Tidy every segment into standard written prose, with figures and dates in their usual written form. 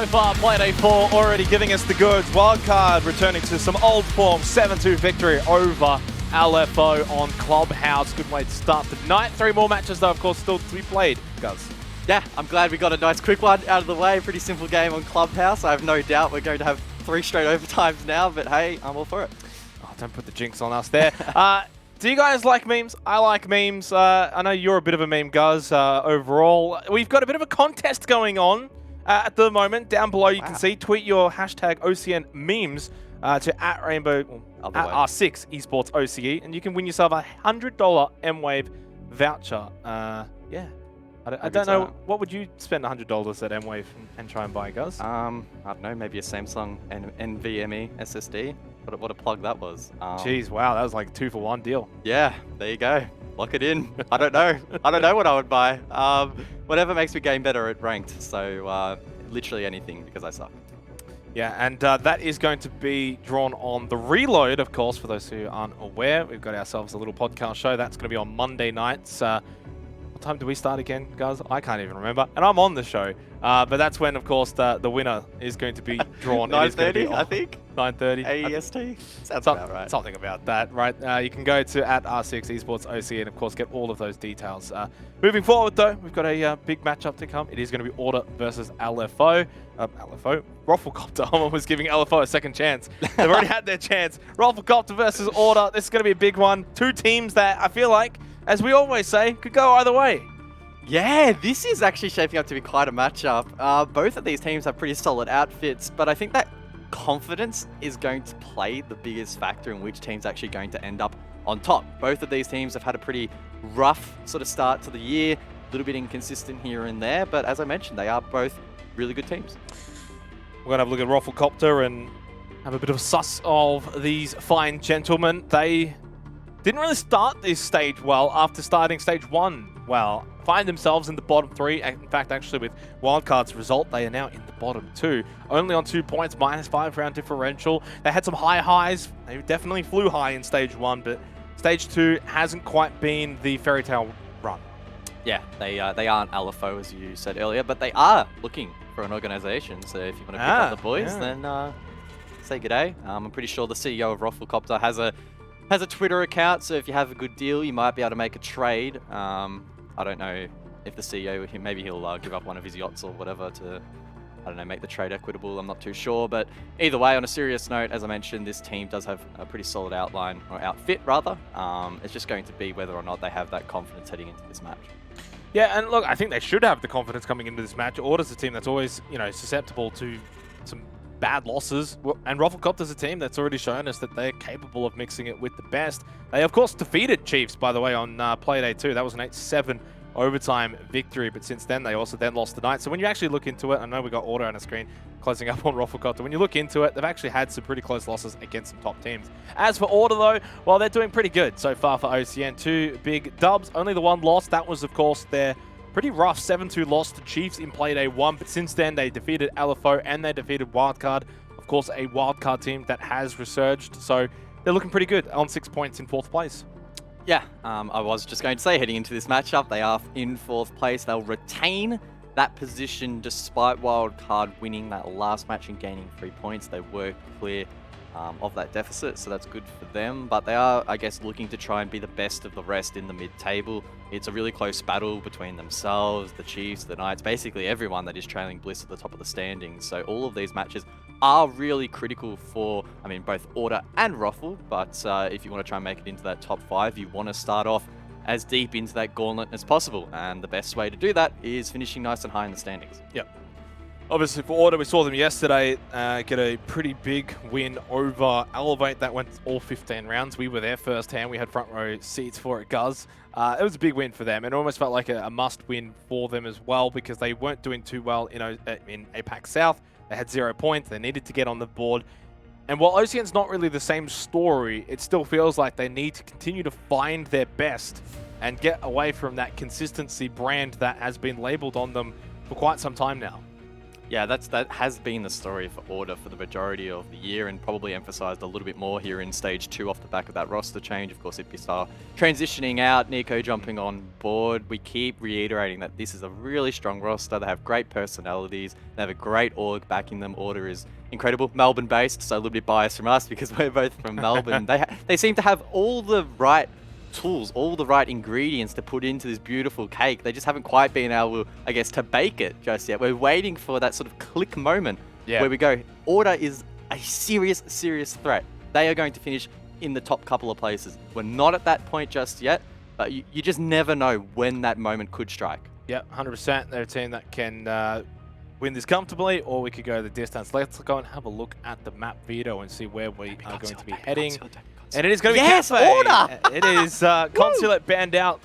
so far. Playday 4 already giving us the goods. Wildcard returning to some old form. 7-2 victory over LFO on Clubhouse. Good way to start the night. 3 more matches, though, of course, still to be played, Guz. Yeah, I'm glad we got a nice quick one out of the way. Pretty simple game on Clubhouse. I have no doubt we're going to have 3 straight overtimes now, but hey, I'm all for it. Oh, don't put the jinx on us there. Do you guys like memes? I like memes. I know you're a bit of a meme, Guz, overall. We've got a bit of a contest going on at the moment. Down below, you can see, tweet your hashtag OCN memes to @R6 Esports OCE, and you can win yourself a $100 M-Wave voucher. Yeah. I don't know, what would you spend $100 at M-Wave and try and buy, Guz? I don't know, maybe a Samsung NVMe SSD. What a plug that was. Jeez, wow, that was like a 2-for-1 deal. Yeah, there you go. Lock it in. I don't know. I don't know what I would buy. Whatever makes me game better at ranked. So literally anything because I suck. Yeah, and that is going to be drawn on the Reload, of course, for those who aren't aware. We've got ourselves a little podcast show. That's going to be on Monday nights. What time do we start again, guys? I can't even remember. And I'm on the show. But that's when, of course, the winner is going to be drawn. 9:30, I think. 9:30. AEST? Sounds about right. Something about that, right? You can go to @R6 Esports OC and, of course, get all of those details. Moving forward, though, we've got a big matchup to come. It is going to be Order versus LFO. Roflcopter. I was giving LFO a second chance. They've already had their chance. Roflcopter versus Order. This is going to be a big one. 2 teams that I feel like, as we always say, could go either way. Yeah, this is actually shaping up to be quite a matchup. Both of these teams have pretty solid outfits, but I think that confidence is going to play the biggest factor in which team's actually going to end up on top. Both of these teams have had a pretty rough sort of start to the year, a little bit inconsistent here and there, but as I mentioned, they are both really good teams. We're going to have a look at Roflcopter and have a bit of a suss of these fine gentlemen. They didn't really start this stage well after starting stage 1 well. Find themselves in the bottom 3. In fact, actually, with Wildcard's result, they are now in the bottom 2. Only on 2 points, -5 round differential. They had some high highs. They definitely flew high in stage 1, but stage 2 hasn't quite been the fairy tale run. Yeah, they aren't LFO, as you said earlier, but they are looking for an organization. So if you want to pick up the boys, then say g'day. I'm pretty sure the CEO of Roflcopter has a Twitter account, so if you have a good deal, you might be able to make a trade. I don't know if the CEO, maybe he'll give up one of his yachts or whatever to, I don't know, make the trade equitable. I'm not too sure. But either way, on a serious note, as I mentioned, this team does have a pretty solid outline, or outfit rather. It's just going to be whether or not they have that confidence heading into this match. Yeah, and look, I think they should have the confidence coming into this match. Order's a team that's always, susceptible to some bad losses, and Roflcopter's a team that's already shown us that they're capable of mixing it with the best. They, of course, defeated Chiefs, by the way, on Playday 2. That was an 8-7 overtime victory, but since then, they also then lost the night. So when you actually look into it, I know we got Order on the screen closing up on Roflcopter. When you look into it, they've actually had some pretty close losses against some top teams. As for Order, though, well, they're doing pretty good so far for OCN. 2 big dubs, only the 1 loss. That was, of course, their pretty rough 7-2 loss to Chiefs in Playday 1, but since then they defeated LFO and they defeated Wildcard. Of course, a Wildcard team that has resurged, so they're looking pretty good on 6 points in 4th place. Yeah, I was just going to say, heading into this matchup, they are in 4th place. They'll retain that position despite Wildcard winning that last match and gaining 3 points. They were clear of that deficit, so that's good for them. But they are, I guess, looking to try and be the best of the rest in the mid-table. It's a really close battle between themselves, the Chiefs, the Knights, basically everyone that is trailing Bliss at the top of the standings. So all of these matches are really critical for, both Order and Roffle. But if you want to try and make it into that top 5, you want to start off as deep into that gauntlet as possible. And the best way to do that is finishing nice and high in the standings. Yep. Obviously, for Order, we saw them yesterday get a pretty big win over Elevate. That went all 15 rounds. We were there firsthand. We had front row seats for it, Guz. It was a big win for them, and it almost felt like a must-win for them as well because they weren't doing too well in APAC South. They had 0 points. They needed to get on the board. And while OCN's not really the same story, it still feels like they need to continue to find their best and get away from that consistency brand that has been labeled on them for quite some time now. Yeah, that has been the story for Order for the majority of the year, and probably emphasized a little bit more here in Stage 2 off the back of that roster change. Of course, Ipstar transitioning out, Nico jumping on board. We keep reiterating that this is a really strong roster. They have great personalities. They have a great org backing them. Order is incredible. Melbourne-based, so a little bit biased from us because we're both from Melbourne. They seem to have all the right tools, all the right ingredients to put into this beautiful cake. They just haven't quite been able, I guess, to bake it just yet. We're waiting for that sort of click moment where we go, Order is a serious threat. They are going to finish in the top couple of places. We're not at that point just yet, but you just never know when that moment could strike. Yeah, 100%. They're a team that can win this comfortably, or we could go the distance. Let's go and have a look at the map, Vito, and see where we are going to be heading. And it is going to be Cafe. Order! It is Consulate banned out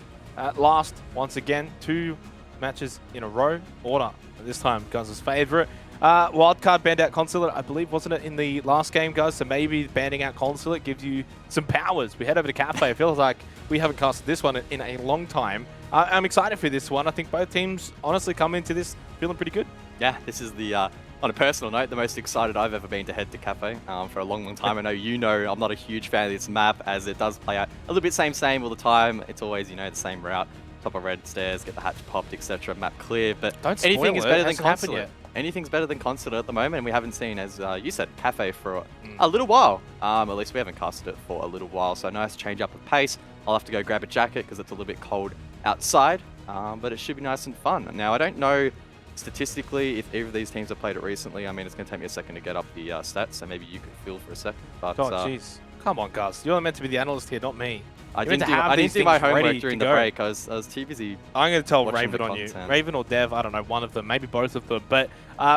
last once again. 2 matches in a row. Order, this time, Guns' favourite. Wildcard banned out Consulate, I believe, wasn't it, in the last game, guys? So maybe banning out Consulate gives you some powers. We head over to Cafe. It feels like we haven't casted this one in a long time. I'm excited for this one. I think both teams honestly come into this feeling pretty good. Yeah, this is the, on a personal note, the most excited I've ever been to head to Cafe for a long time. I know you know I'm not a huge fan of this map, as it does play out a little bit same all the time. It's always, you know, the same route. Top of red stairs, get the hatch popped, etc. Map clear, but anything is better than Consulate. Anything's better than Consulate at the moment, and we haven't seen, as you said, Cafe for a little while. At least we haven't casted it for a little while, so nice change up of pace. I'll have to go grab a jacket because it's a little bit cold outside, but it should be nice and fun. Now, I don't know statistically if either of these teams have played it recently. I mean, it's going to take me a second to get up the stats, so maybe you could feel for a second. But, oh, jeez. Come on, Gus. You're meant to be the analyst here, not me. I didn't do my homework during the break. I was too busy. I'm going to tell Raven on you. Raven or Dev, I don't know, one of them, maybe both of them. But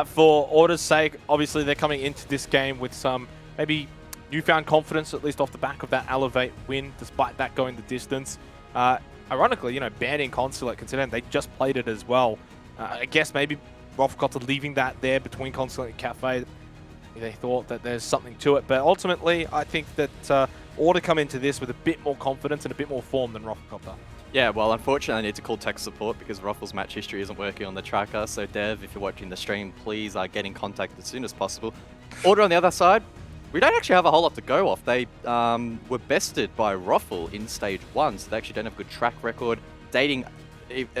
for Order's sake, obviously they're coming into this game with some maybe newfound confidence, at least off the back of that Elevate win, despite that going the distance. Ironically, you know, banning Consulate, considering they just played it as well. I guess maybe Roflcopter leaving that there between Consulate and Cafe. They thought that there's something to it. But ultimately, I think that Order come into this with a bit more confidence and a bit more form than Roflcopter. Yeah, well, unfortunately, I need to call tech support because Ruffle's match history isn't working on the tracker. So, Dev, if you're watching the stream, please get in contact as soon as possible. Order on the other side, we don't actually have a whole lot to go off. They were bested by Ruffle in Stage 1, so they actually don't have a good track record. Dating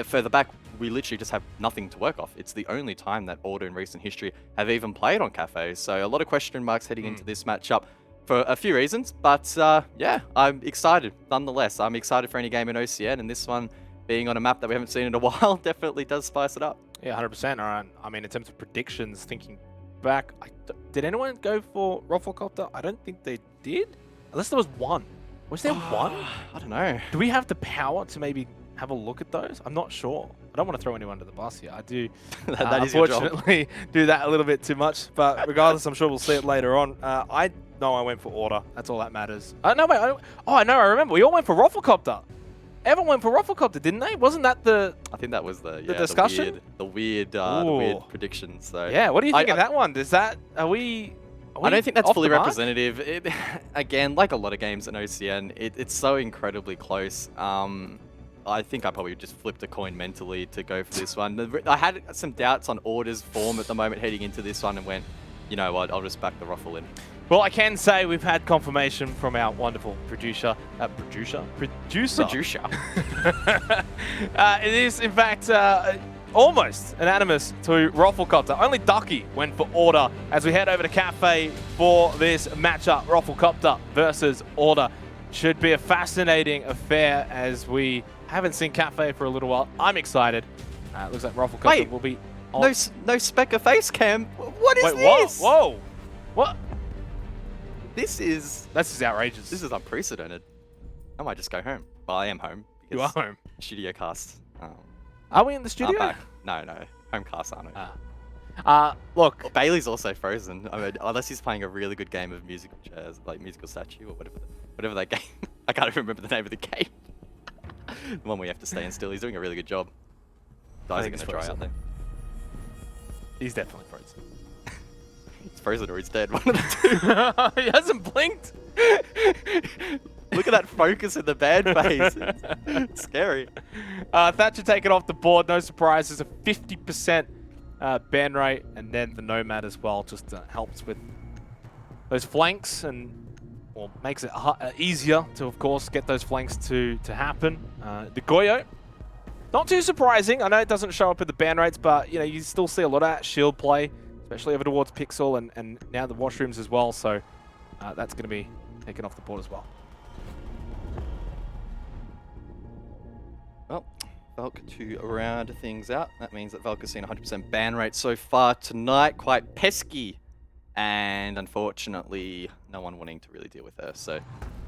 further back, we literally just have nothing to work off. It's the only time that Order in recent history have even played on Cafe. So, a lot of question marks heading into this matchup for a few reasons, but yeah, I'm excited nonetheless. I'm excited for any game in OCN, and this one being on a map that we haven't seen in a while definitely does spice it up. Yeah, 100%. All right. I mean, in terms of predictions, thinking back, did anyone go for Roflcopter? I don't think they did, unless there was one. Was there one? I don't know. Do we have the power to maybe have a look at those? I'm not sure. I don't want to throw anyone under the bus here. I do, that is your job. Unfortunately, do that a little bit too much. But regardless, I'm sure we'll see it later on. I went for Order. That's all that matters. No, wait. I remember. We all went for Roflcopter. Everyone went for Roflcopter, didn't they? wasn't that the? I think that was the discussion. The weird prediction. So yeah, what do you think of that one? Does that are we I don't think that's fully representative. Again, like a lot of games in OCN, it's so incredibly close. I think I probably just flipped a coin mentally to go for this one. I had some doubts on Order's form at the moment heading into this one and went, you know what, I'll just back the Ruffle in. Well, I can say we've had confirmation from our wonderful producer. It is, in fact, almost unanimous to Roflcopter. Only Ducky went for Order as we head over to Cafe for this matchup. Roflcopter versus Order. Should be a fascinating affair as we haven't seen Cafe for a little while. I'm excited. Looks like Roflcopter will be on. No Specker face cam. What is this? Whoa. What? This is outrageous. This is unprecedented. I might just go home. Well, I am home. You are home. Studio cast. Are we in the studio? Back. No. Home cast aren't we? Look. Well, Bailey's also frozen. I mean, unless he's playing a really good game of musical chairs, like musical statue or whatever that game. I can't even remember the name of the game. The one we have to stay in still. He's doing a really good job. Guys are going to dry out there. He's definitely frozen. He's frozen or he's dead. One of the two. He hasn't blinked. Look at that focus in the bad face. It's scary. Thatcher taken off the board. No surprises. A 50% ban rate, and then the Nomad as well just helps with those flanks and well, makes it easier to, of course, get those flanks to happen. The Goyo, not too surprising. I know it doesn't show up in the ban rates, but you know you still see a lot of that shield play, especially over towards Pixel and now the washrooms as well. So that's going to be taken off the board as well. Well, Valk to round things out. That means that Valk has seen 100% ban rate so far tonight. Quite pesky. And unfortunately, no one wanting to really deal with her. So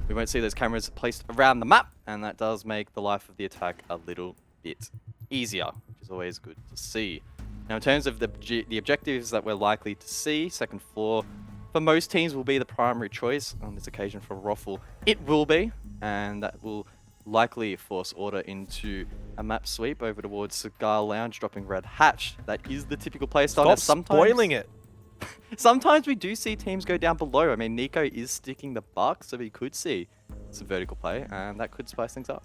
we won't see those cameras placed around the map. And that does make the life of the attack a little bit easier, which is always good to see. Now, in terms of the objectives that we're likely to see, second floor, for most teams will be the primary choice. On this occasion for Rofl, it will be. And that will likely force Order into a map sweep over towards Cigar Lounge, dropping Red Hatch. That is the typical playstyle. Stop spoiling it. Sometimes we do see teams go down below. I mean, Nico is sticking the buck, so we could see some vertical play, and that could spice things up.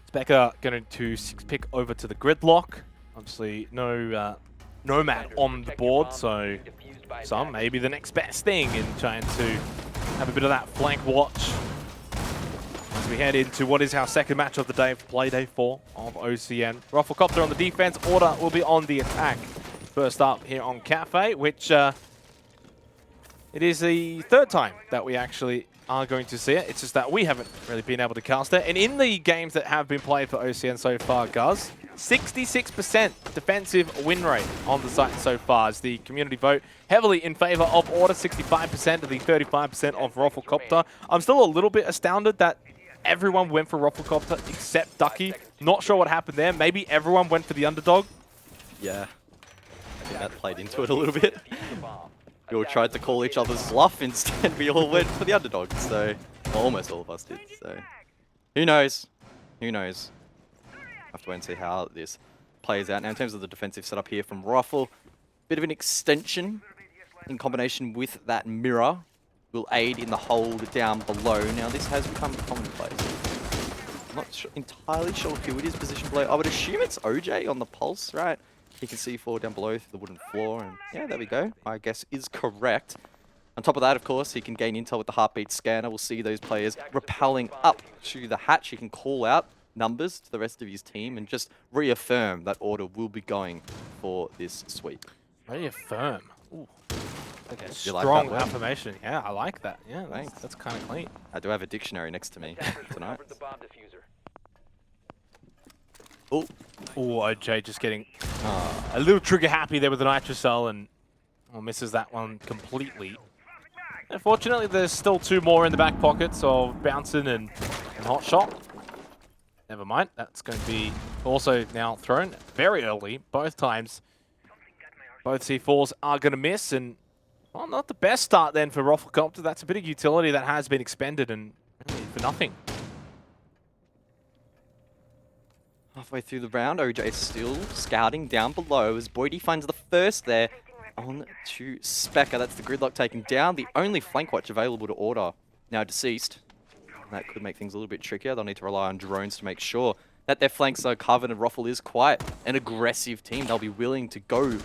Spectre going to pick over to the Gridlock. Obviously, no Nomad on the board, so some maybe the next best thing in trying to have a bit of that flank watch as we head into what is our second match of the day for Playday 4 of OCN. Roflcopter on the defense, Order will be on the attack. First up here on Cafe, which it is the third time that we actually are going to see it. It's just that we haven't really been able to cast it. And in the games that have been played for OCN so far, Guz, 66% defensive win rate on the site so far as the community vote heavily in favor of Order, 65% to the 35% of Roflcopter. I'm still a little bit astounded that everyone went for Roflcopter except Ducky. Not sure what happened there. Maybe everyone went for the underdog. Yeah. I think that played into it a little bit. We all tried to call each other's bluff, instead we all went for the underdog, so well, almost all of us did, so who knows? Who knows? Have to wait and see how this plays out. Now in terms of the defensive setup here from Rofl, bit of an extension in combination with that mirror will aid in the hold down below. Now this has become commonplace. I'm not entirely sure who it is positioned below. I would assume it's OJ on the pulse, right? You can see forward down below through the wooden floor, and yeah, there we go. I guess is correct. On top of that, of course, he can gain intel with the heartbeat scanner. We'll see those players rappelling up to the hatch. He can call out numbers to the rest of his team and just reaffirm that Order will be going for this sweep. Reaffirm. Ooh. Okay, Like strong affirmation. Yeah, I like that. Yeah, that's kind of clean. I do have a dictionary next to me tonight. Oh, OJ just getting a little trigger happy there with the Nitrocell and misses that one completely. Unfortunately, there's still two more in the back pockets of Bouncing and Hot Shot. Never mind, that's going to be also now thrown very early, both times. Both C4s are going to miss, and well, not the best start then for Roflcopter. That's a bit of utility that has been expended and really for nothing. Halfway through the round, OJ is still scouting down below as Boydie finds the first there on to Specker. That's the Gridlock taken down. The only flank watch available to Order, now deceased. And that could make things a little bit trickier. They'll need to rely on drones to make sure that their flanks are covered, and Rofl is quite an aggressive team. They'll be willing to go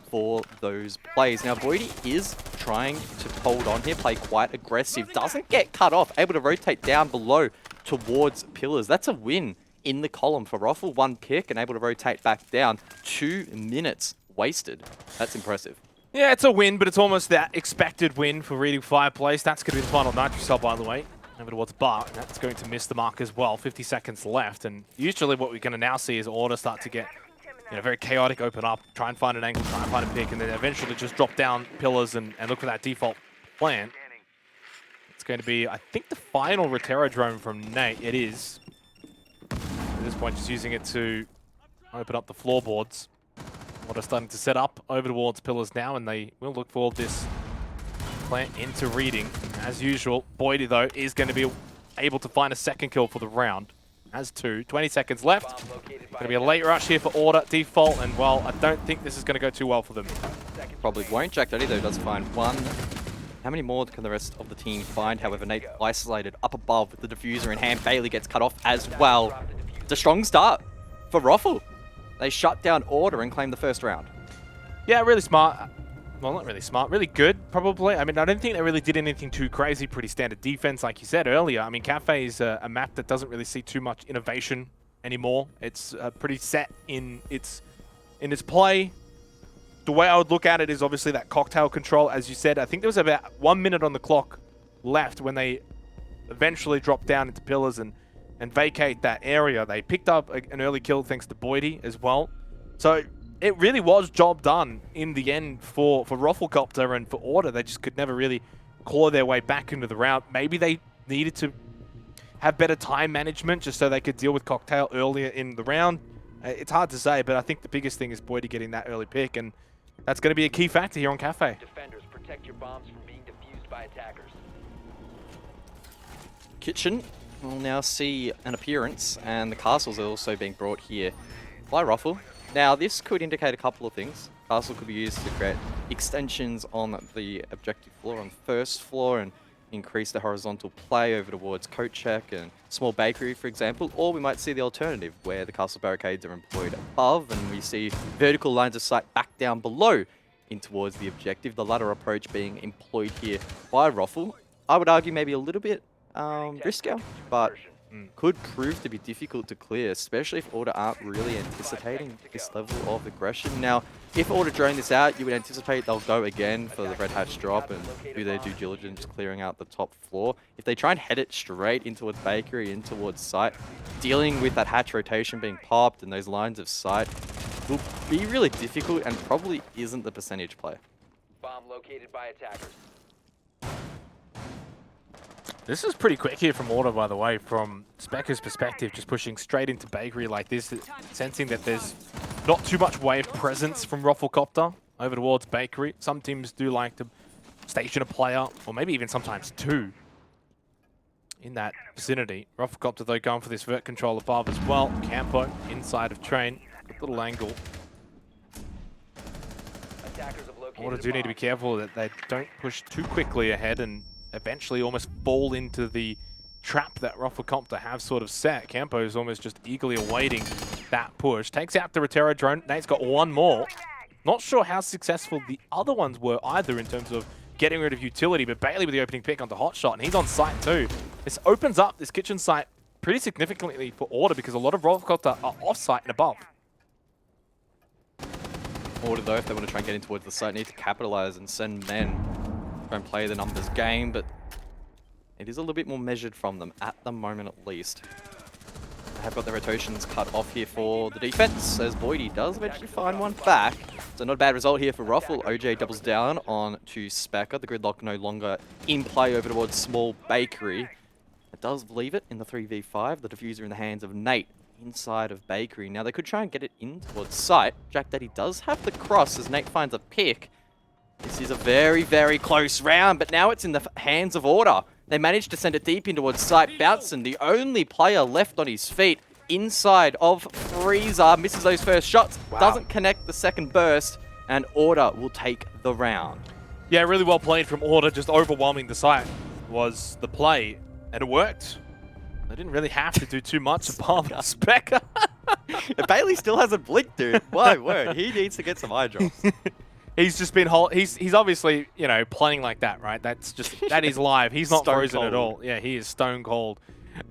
for those plays. Now, Boydie is trying to hold on here, play quite aggressive. Doesn't get cut off, able to rotate down below towards pillars. That's a win in the column for Rofl. One pick and able to rotate back down. 2 minutes wasted. That's impressive. Yeah, it's a win, but it's almost that expected win for reading Fireplace. That's going to be the final Nitrocell, by the way. Over towards Bart. That's going to miss the mark as well. 50 seconds left. And usually what we're going to now see is Order start to get very chaotic, open up, try and find an angle, try and find a pick, and then eventually just drop down pillars and look for that default plan. It's going to be, I think, the final Rotero drone from Nate. It is. At this point, just using it to open up the floorboards. Order starting to set up over towards pillars now, and they will look for this plant into reading. As usual, Boydie, though, is going to be able to find a second kill for the round. Has 2. 20 seconds left. Going to be a late rush here for Order, default, and, well, I don't think this is going to go too well for them. Probably won't. Jack Daddy, though, does find 1. How many more can the rest of the team find? However, Nate isolated up above with the diffuser in hand. Bailey gets cut off as well. It's a strong start for Rofl. They shut down Order and claim the first round. Yeah, really smart. Well, not really smart. Really good, probably. I mean, I don't think they really did anything too crazy. Pretty standard defense, like you said earlier. I mean, Cafe is a map that doesn't really see too much innovation anymore. It's pretty set in its play. The way I would look at it is obviously that cocktail control, as you said. I think there was about 1 minute on the clock left when they eventually drop down into pillars and vacate that area. They picked up an early kill thanks to Boydie as well. So it really was job done in the end for RoflcopterGG and for Order. They just could never really claw their way back into the round. Maybe they needed to have better time management just so they could deal with Cocktail earlier in the round. It's hard to say, but I think the biggest thing is Boydie getting that early pick, and that's going to be a key factor here on Cafe. Defenders, protect your bombs from being defused by attackers. Kitchen will now see an appearance, and the castles are also being brought here by Ruffle. Now, this could indicate a couple of things. Castle could be used to create extensions on the objective floor, on the first floor, and increase the horizontal play over towards coat check and small bakery, for example. Or we might see the alternative, where the castle barricades are employed above, and we see vertical lines of sight back down below in towards the objective. The latter approach being employed here by Ruffle. I would argue maybe a little bit riskier, but could prove to be difficult to clear, especially if Order aren't really anticipating this level of aggression. Now, if Order drone this out, you would anticipate they'll go again for the red hatch drop and do their due diligence clearing out the top floor. If they try and head it straight in towards bakery, in towards site, dealing with that hatch rotation being popped and those lines of sight will be really difficult and probably isn't the percentage play. Bomb located by attackers. This is pretty quick here from Order, by the way, from Specker's perspective, just pushing straight into bakery like this, sensing that there's not too much wave presence from RoflcopterGG over towards bakery. Some teams do like to station a player, or maybe even sometimes two, in that vicinity. RoflcopterGG, though, going for this vert control above as well. Campo inside of train. Good little angle. Order do need to be careful that they don't push too quickly ahead and eventually almost fall into the trap that RoflcopterGG have sort of set. Campo is almost just eagerly awaiting that push. Takes out the Rotero drone. Nate's got one more. Not sure how successful the other ones were either in terms of getting rid of utility, but Bailey with the opening pick onto Hotshot, and he's on site too. This opens up this kitchen site pretty significantly for Order because a lot of RoflcopterGG are off-site and above. Order, though, if they want to try and get in towards the site, need to capitalize and send men. Try and play the numbers game, but it is a little bit more measured from them at the moment, at least. They have got the rotations cut off here for the defense, as Boydie does eventually find one back. So not a bad result here for Ruffle. OJ doubles down on to Specker. The gridlock no longer in play over towards Small Bakery. It does leave it in the 3v5. The diffuser in the hands of Nate inside of Bakery. Now they could try and get it in towards site. Jack Daddy does have the cross as Nate finds a pick. This is a very, very close round, but now it's in the hands of Order. They managed to send it deep in towards site. Bouncin, the only player left on his feet inside of Freezer, misses those first shots, doesn't connect the second burst, and Order will take the round. Yeah, really well played from Order. Just overwhelming the site was the play, and it worked. They didn't really have to do too much apart from Specker. Bailey still hasn't blinked, dude. My word, he needs to get some eye drops. He's just been he's obviously, you know, playing like that, right? That is live. He's not frozen at all. Yeah, he is stone cold.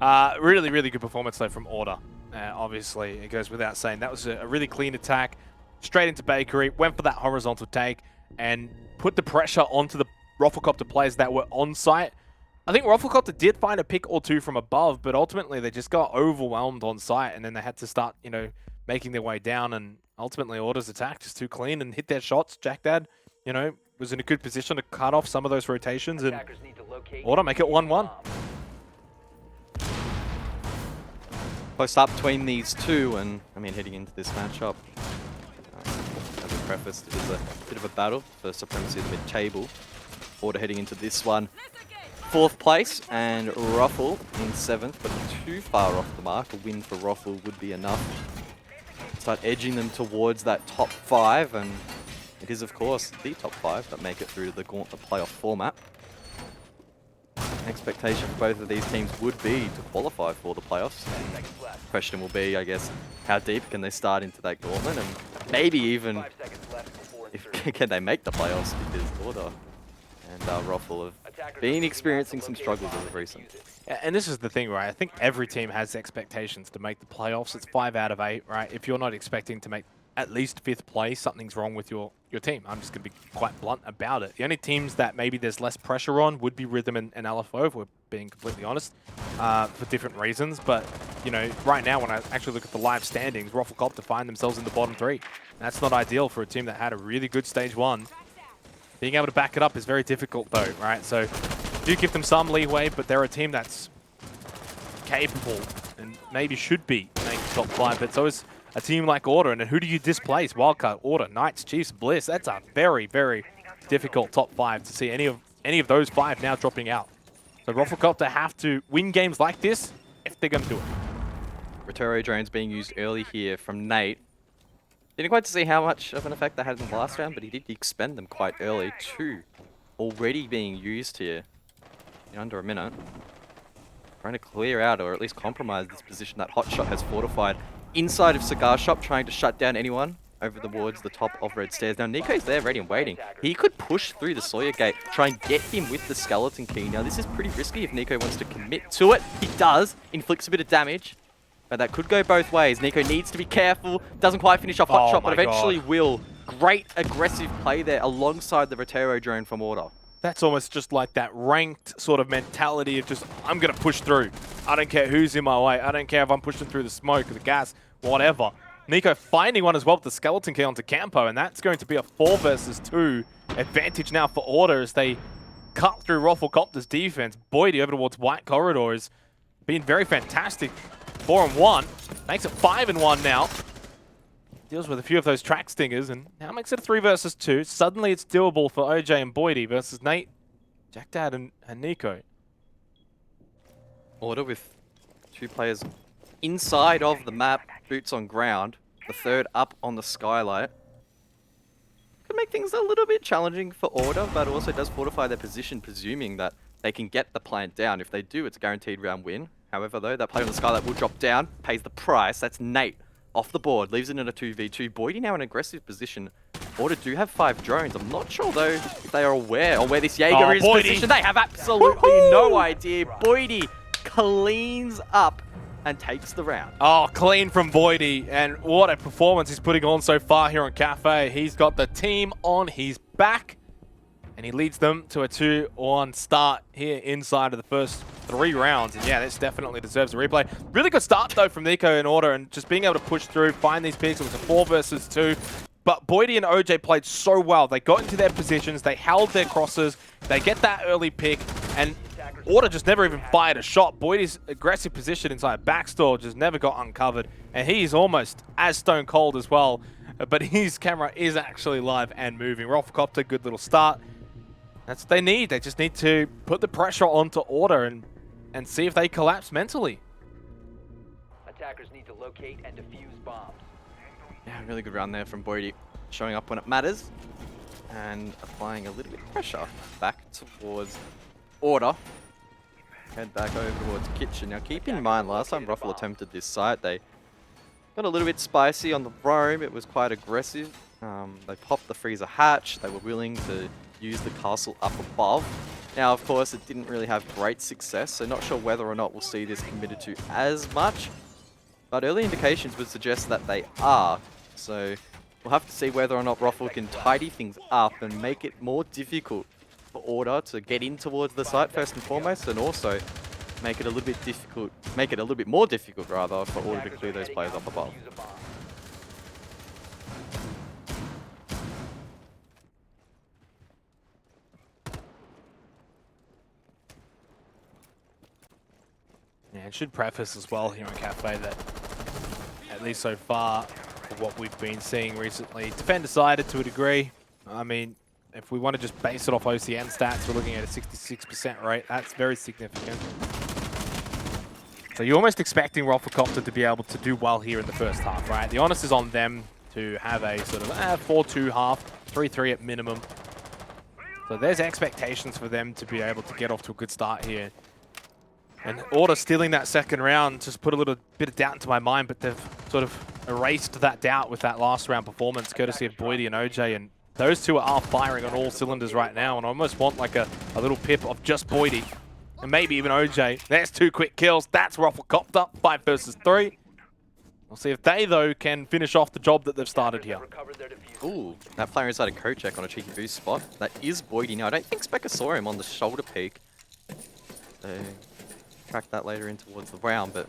Really, really good performance though from Order. Obviously, it goes without saying. That was a really clean attack. Straight into Bakery, went for that horizontal take, and put the pressure onto the RoflcopterGG players that were on site. I think RoflcopterGG did find a pick or two from above, but ultimately they just got overwhelmed on site, and then they had to start, you know, making their way down, and ultimately Order's attack just too clean and hit their shots. Jack Dad, you know, was in a good position to cut off some of those rotations, and Order make it 1-1. Close up between these two, and I mean, heading into this matchup, as a preface, it is a bit of a battle for supremacy of the mid-table. Order heading into this one. 4th place, and Ruffle in 7th, but too far off the mark. A win for Ruffle would be enough. Start edging them towards that top 5, and it is, of course, the top 5 that make it through to the Gauntlet playoff format. Expectation for both of these teams would be to qualify for the playoffs. Question will be, I guess, how deep can they start into that Gauntlet, and maybe even if can they make the playoffs, because Order and Roffle have been experiencing some struggles as of recent. And this is the thing, right? I think every team has expectations to make the playoffs. It's 5 out of 8, right? If you're not expecting to make at least 5th place, something's wrong with your team. I'm just going to be quite blunt about it. The only teams that maybe there's less pressure on would be Rhythm and LFO, if we're being completely honest, for different reasons. But, you know, right now when I actually look at the live standings, Roflcopter find themselves in the bottom 3. That's not ideal for a team that had a really good stage 1. Being able to back it up is very difficult though, right? So do give them some leeway, but they're a team that's capable and maybe should be making top 5. But so is a team like Order. And who do you displace? Wildcard, Order, Knights, Chiefs, Bliss. That's a very, very difficult top 5 to see any of those 5 now dropping out. So Roflcopter have to win games like this if they're going to do it. Rotero drones being used early here from Nate. Didn't quite see how much of an effect they had in the last round, but he did expend them quite early. 2 already being used here in under a minute. Trying to clear out or at least compromise this position that Hotshot has fortified inside of Cigar Shop, trying to shut down anyone over towards the top of Red Stairs. Now Nico's there ready and waiting. He could push through the Sawyer gate, try and get him with the skeleton key. Now this is pretty risky if Nico wants to commit to it. He does, inflicts a bit of damage. But that could go both ways. Nico needs to be careful. Doesn't quite finish off Hotshot, but eventually will. Great aggressive play there alongside the Rotero drone from Order. That's almost just like that ranked sort of mentality of just, I'm going to push through. I don't care who's in my way. I don't care if I'm pushing through the smoke or the gas, whatever. Nico finding one as well with the skeleton key onto Campo, and that's going to be a 4 versus 2 advantage now for Order as they cut through Roflcopter's defense. Boydie over towards White Corridor has been very fantastic. 4-1, makes it 5-1 now. Deals with a few of those track stingers, and now makes it a 3 versus 2. Suddenly it's doable for OJ and Boydie versus Nate, Jack Dad, and Nico. Order with 2 players inside of the map, boots on ground. The third up on the skylight. Could make things a little bit challenging for Order, but also does fortify their position, presuming that they can get the plant down. If they do, it's a guaranteed round win. However, though, that player on the skylight will drop down, pays the price. That's Nate off the board, leaves it in a 2v2. Boydie now in an aggressive position. Order do have 5 drones. I'm not sure, though, if they are aware of where this Jaeger is positioned. They have absolutely no idea. Boydie cleans up and takes the round. Oh, clean from Boydie, and what a performance he's putting on so far here on Cafe. He's got the team on his back, and he leads them to a 2-1 start here inside of the first 3 rounds. And yeah, this definitely deserves a replay. Really good start, though, from Nico and Order, and just being able to push through, find these picks. It was a 4 versus 2. But Boydie and OJ played so well. They got into their positions, they held their crosses, they get that early pick, and Order just never even fired a shot. Boydie's aggressive position inside backstore just never got uncovered, and he's almost as stone cold as well. But his camera is actually live and moving. Roflcopter, good little start. That's what they need. They just need to put the pressure onto Order and see if they collapse mentally. Attackers need to locate and defuse bombs. Yeah, really good round there from Boydie, showing up when it matters and applying a little bit of pressure back towards Order. Head back over towards Kitchen. Now keep in mind, last time Ruffle attempted this site, they got a little bit spicy on the roam. It was quite aggressive. They popped the freezer hatch. They were willing to use the castle up above. Now, of course, it didn't really have great success, so not sure whether or not we'll see this committed to as much. But early indications would suggest that they are. So we'll have to see whether or not Ruffle can tidy things up and make it more difficult for Order to get in towards the site first and foremost, and also make it a little bit difficult, make it a little bit more difficult rather for Order to clear those players up above. Yeah, it should preface as well here on Cafe that, at least so far, for what we've been seeing recently, defender-sided to a degree. I mean, if we want to just base it off OCN stats, we're looking at a 66% rate. That's very significant. So you're almost expecting Roflcopter to be able to do well here in the first half, right? The onus is on them to have a sort of 4-2 half, 3-3 at minimum. So there's expectations for them to be able to get off to a good start here. And Order stealing that second round just put a little bit of doubt into my mind, but they've sort of erased that doubt with that last round performance, courtesy of Boydie and OJ. And those two are firing on all cylinders right now, and I almost want like a little pip of just Boydie, and maybe even OJ. There's 2 quick kills. That's Roflcopter, 5 versus 3. We'll see if they, though, can finish off the job that they've started here. Ooh, that player inside a coat check on a cheeky boost spot. That is Boydie now. I don't think Specker saw him on the shoulder peak. So, track that later in towards the round, but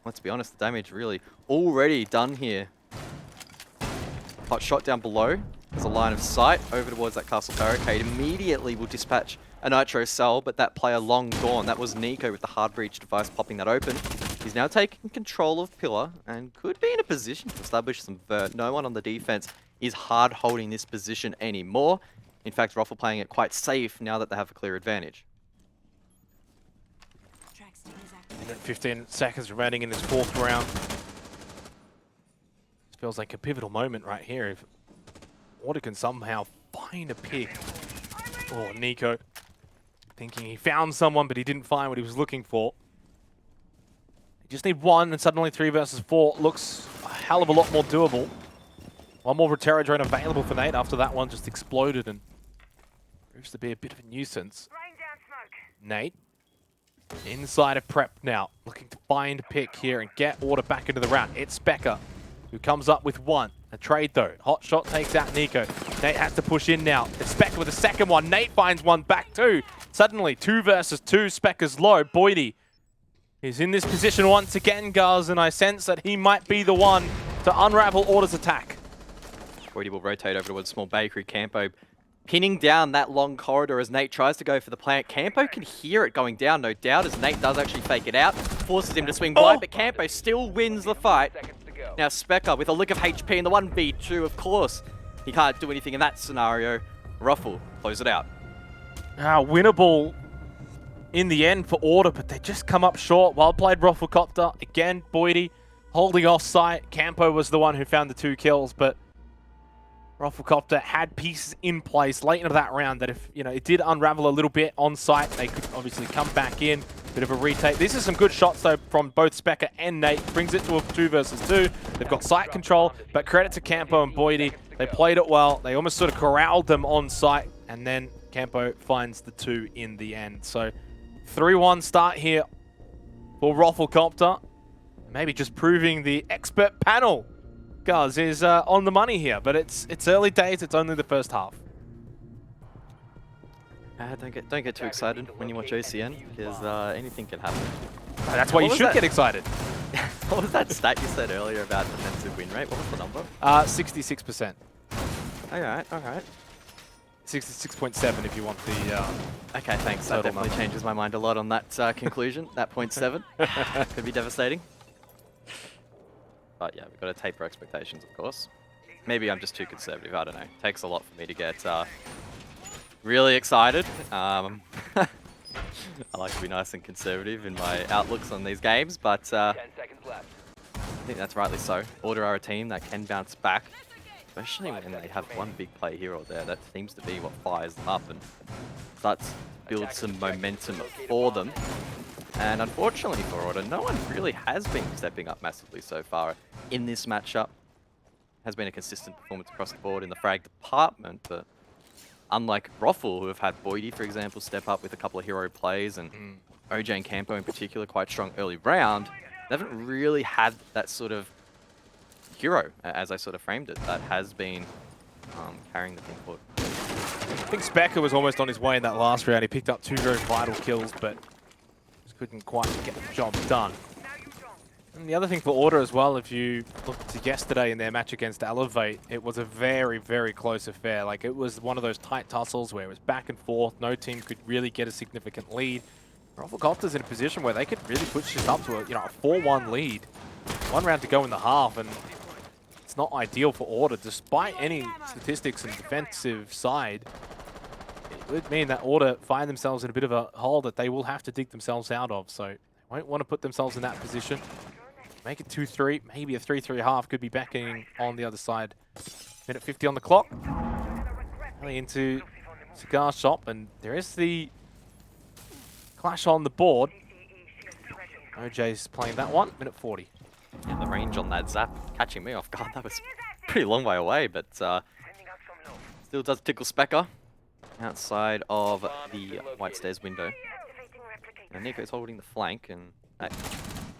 let's be honest, the damage really already done here. Hot shot down below. There's a line of sight over towards that castle barricade. Immediately will dispatch a nitro cell, but that player long gone. That was Nico with the hard breach device popping that open. He's now taking control of Pillar and could be in a position to establish some vert. No one on the defense is hard holding this position anymore. In fact, Roffle playing it quite safe now that they have a clear advantage. 15 seconds remaining in this 4th round. This feels like a pivotal moment right here. If Order can somehow find a pick. Oh, Nico thinking he found someone, but he didn't find what he was looking for. You just need 1, and suddenly 3 versus 4 looks a hell of a lot more doable. One more Reterra drone available for Nate after that one just exploded and proves to be a bit of a nuisance. Nate inside of prep now, looking to find a pick here and get Order back into the round. It's Specker who comes up with 1. A trade though. Hot shot takes out Nico. Nate has to push in now. It's Specker with the second one. Nate finds one back too. Suddenly 2 versus 2. Specker's low. Boydie is in this position once again, guys, and I sense that he might be the one to unravel Order's attack. Boydie will rotate over towards small bakery. Campo pinning down that long corridor as Nate tries to go for the plant. Campo can hear it going down, no doubt, as Nate does actually fake it out. Forces him to swing wide, but Campo still wins the fight. Now Specker with a lick of HP in the 1v2, of course. He can't do anything in that scenario. Ruffle close it out. Winnable in the end for Order, but they just come up short. Well played, Roflcopter. Again, Boydie holding off sight. Campo was the one who found the 2 kills, but Roflcopter had pieces in place late into that round that if, it did unravel a little bit on site, they could obviously come back in. Bit of a retake. This is some good shots, though, from both Specker and Nate. Brings it to a 2 versus 2. They've got site control, but credit to Campo and Boydie. They played it well. They almost sort of corralled them on site, and then Campo finds the 2 in the end. So 3-1 start here for Roflcopter. Maybe just proving the expert panel, guys, is on the money here. But it's early days. It's only the first half. Don't get too excited when you watch OCN, because anything can happen. That's why you should get excited. What was that stat you said earlier about defensive win rate? What was the number? 66%. Alright. 66.7 if you want the... okay, thanks. That definitely changes my mind a lot on that conclusion, that 0.7. Could be devastating. But yeah, we've got to taper expectations, of course. Maybe I'm just too conservative, I don't know. It takes a lot for me to get really excited. I like to be nice and conservative in my outlooks on these games, but 10 seconds left. I think that's rightly so. Order are a team that can bounce back, especially when they have one big play here or there. That seems to be what fires them up and starts to build some momentum for them. And unfortunately for Order, no one really has been stepping up massively so far in this matchup. Has been a consistent performance across the board in the frag department, but unlike Roffle, who have had Boydie, for example, step up with a couple of hero plays, and OJ and Campo in particular, quite strong early round, they haven't really had that sort of hero, as I sort of framed it, that has been carrying the team forward. I think Specker was almost on his way in that last round. He picked up 2 very vital kills, but just couldn't quite get the job done. And the other thing for Order as well, if you looked to yesterday in their match against Elevate, it was a very, very close affair. Like, it was one of those tight tussles where it was back and forth. No team could really get a significant lead. Roflcopter's in a position where they could really push this up to a 4-1 lead. 1 round to go in the half, and it's not ideal for Order. Despite any statistics and defensive side, it would mean that Order find themselves in a bit of a hole that they will have to dig themselves out of. So they won't want to put themselves in that position. Make it 2-3, maybe a 3-3 half. Could be backing on the other side. Minute 50 on the clock. Really into Cigar Shop, and there is the clash on the board. OJ's playing that one. Minute 40. Yeah, the range on that zap catching me off guard. That was a pretty long way away, but Still does tickle Specker outside of the White Stairs window. And Nico's holding the flank, and that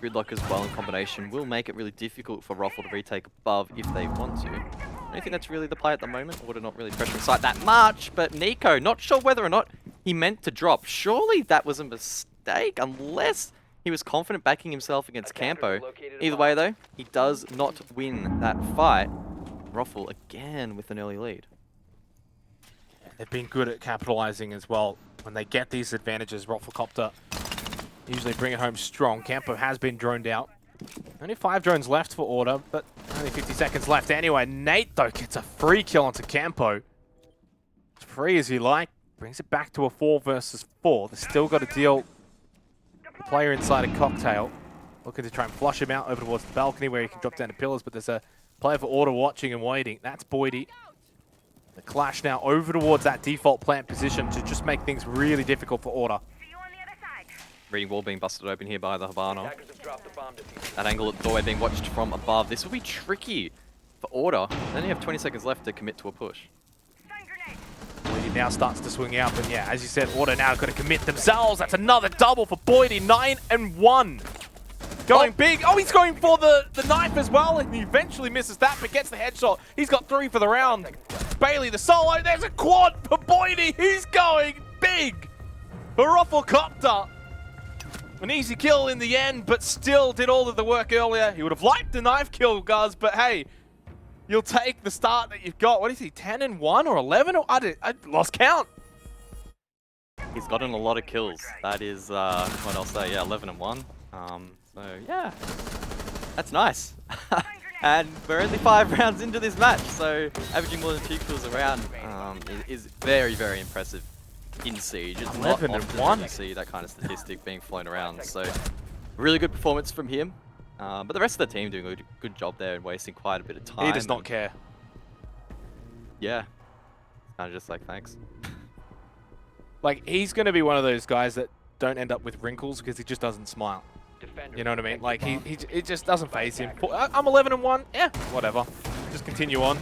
gridlock as well in combination will make it really difficult for Roffle to retake above if they want to. I don't think that's really the play at the moment. Order not really pressuring site that much, but Nico, not sure whether or not he meant to drop. Surely that was a mistake, unless he was confident backing himself against Campo. Either way though, he does not win that fight. Roffle again with an early lead. They've been good at capitalizing as well. When they get these advantages, Roflcopter usually bring it home strong. Campo has been droned out. Only 5 drones left for Order, but only 50 seconds left anyway. Nate, though, gets a free kill onto Campo. As free as you like. Brings it back to a 4 versus 4. They've still got to deal the player inside a cocktail. Looking to try and flush him out over towards the balcony where he can drop down to pillars, but there's a player for Order watching and waiting. That's Boydie. The clash now over towards that default plant position to just make things really difficult for Order. Reading wall being busted open here by the Habana. That angle at the doorway being watched from above. This will be tricky for Order. They only have 20 seconds left to commit to a push. Boydie now starts to swing out, but yeah, as you said, Order now got to commit themselves. That's another double for Boydie, 9 and 1. Going big. Oh, he's going for the knife as well, and he eventually misses that, but gets the headshot. He's got 3 for the round. Bailey, the solo. There's a quad for Boydie. He's going big for Roflcopter. An easy kill in the end, but still did all of the work earlier. He would have liked the knife kill, Guz, but hey, you'll take the start that you've got. What is he, 10 and 1 or 11? Or I lost count. He's gotten a lot of kills. That is, what I'll say, yeah, 11 and 1. So, yeah, that's nice. And we're only 5 rounds into this match, so averaging more than 2 kills a round is very, very impressive in Siege. It's not often that you see that kind of statistic being flown around, so really good performance from him. But the rest of the team doing a good job there and wasting quite a bit of time. He does not care. Yeah, kind of just like, thanks. Like, he's going to be one of those guys that don't end up with wrinkles because he just doesn't smile. You know what I mean? Like, it just doesn't faze him. I'm 11 and 1. Yeah, whatever. Just continue on.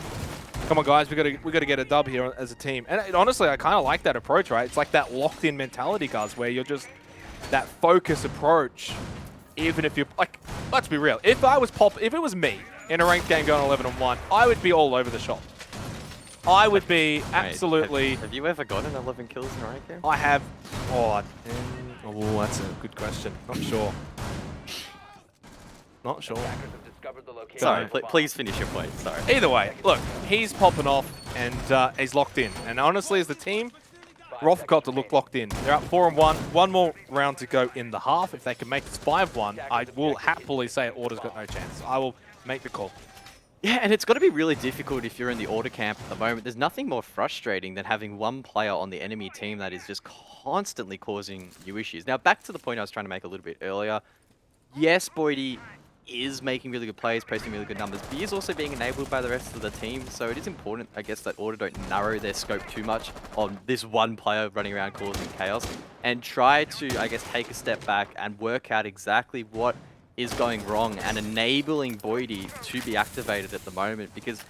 Come on, guys. We got to get a dub here as a team. And honestly, I kind of like that approach, right? It's like that locked-in mentality, guys, where you're just that focus approach. Even if you're like, let's be real. If it was me in a ranked game going 11 and 1, I would be all over the shop. I would be absolutely. Have you ever gotten 11 kills in a ranked game? I have. Oh, that's a good question. Not sure. Not sure. Sorry, please finish your point. Sorry. Either way, look, he's popping off and he's locked in. And honestly, as the team, Roflcopter look locked in. They're up 4 and 1. One more round to go in the half. If they can make this 5-1, I will happily say Order's got no chance. I will make the call. Yeah, and it's got to be really difficult if you're in the Order camp at the moment. There's nothing more frustrating than having one player on the enemy team that is just constantly causing you issues. Now, back to the point I was trying to make a little bit earlier. Yes, Boydie is making really good plays, posting really good numbers, but he is also being enabled by the rest of the team. So it is important, I guess, that Order don't narrow their scope too much on this one player running around causing chaos and try to, I guess, take a step back and work out exactly what is going wrong and enabling Boydie to be activated at the moment. Because,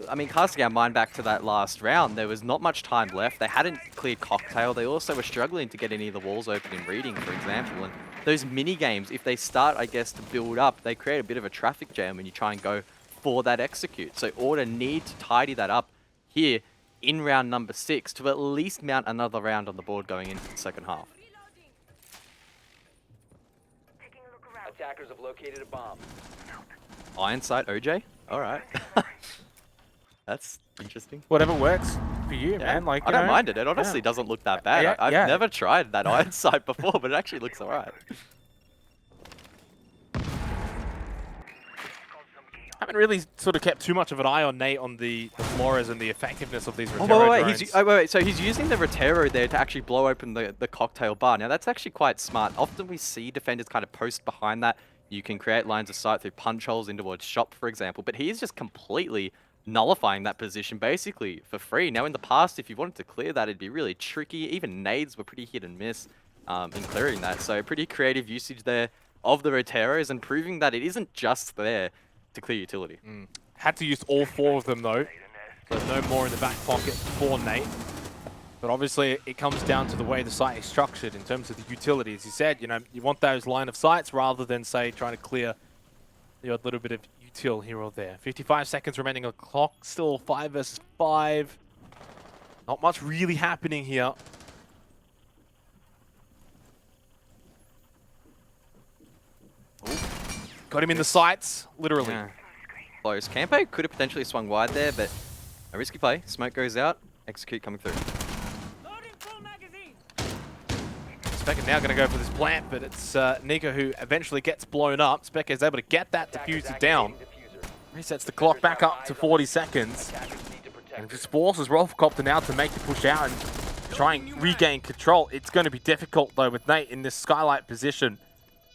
I mean, casting our mind back to that last round, there was not much time left. They hadn't cleared Cocktail. They also were struggling to get any of the walls open in Reading, for example. And those mini games, if they start, I guess, to build up, they create a bit of a traffic jam when you try and go for that execute. So Order need to tidy that up here in round number 6 to at least mount another round on the board going into the second half. Attackers have located a bomb. Ironsight OJ? Alright. That's interesting. Whatever works for you, man. Like, I don't mind it. It honestly doesn't look that bad. I've never tried that Ironsight before, but it actually looks alright. Haven't really sort of kept too much of an eye on Nate on the Flores and the effectiveness of these Rotero drones. Wait. So he's using the Rotero there to actually blow open the cocktail bar. Now that's actually quite smart. Often we see defenders kind of post behind that. You can create lines of sight through punch holes into towards shop, for example. But he is just completely nullifying that position basically for free. Now in the past, if you wanted to clear that, it'd be really tricky. Even nades were pretty hit and miss in clearing that. So pretty creative usage there of the Roteros and proving that it isn't just there to clear utility. Had to use all 4 of them though. So no more in the back pocket for Nate. But obviously it comes down to the way the site is structured in terms of the utility. As you said, you know, you want those line of sights rather than, say, trying to clear the odd little bit of util here or there. 55 seconds remaining on the clock. Still 5 versus 5. Not much really happening here. Ooh. Got him in the sights, literally. Yeah. Close. Campo could have potentially swung wide there, but a risky play. Smoke goes out. Execute coming through. Specker now going to go for this plant, but it's Nico who eventually gets blown up. Specker is able to get that diffuser down. Resets the clock back up to 40 seconds. And just forces Roflcopter now to make the push out and try and regain control. It's going to be difficult, though, with Nate in this skylight position.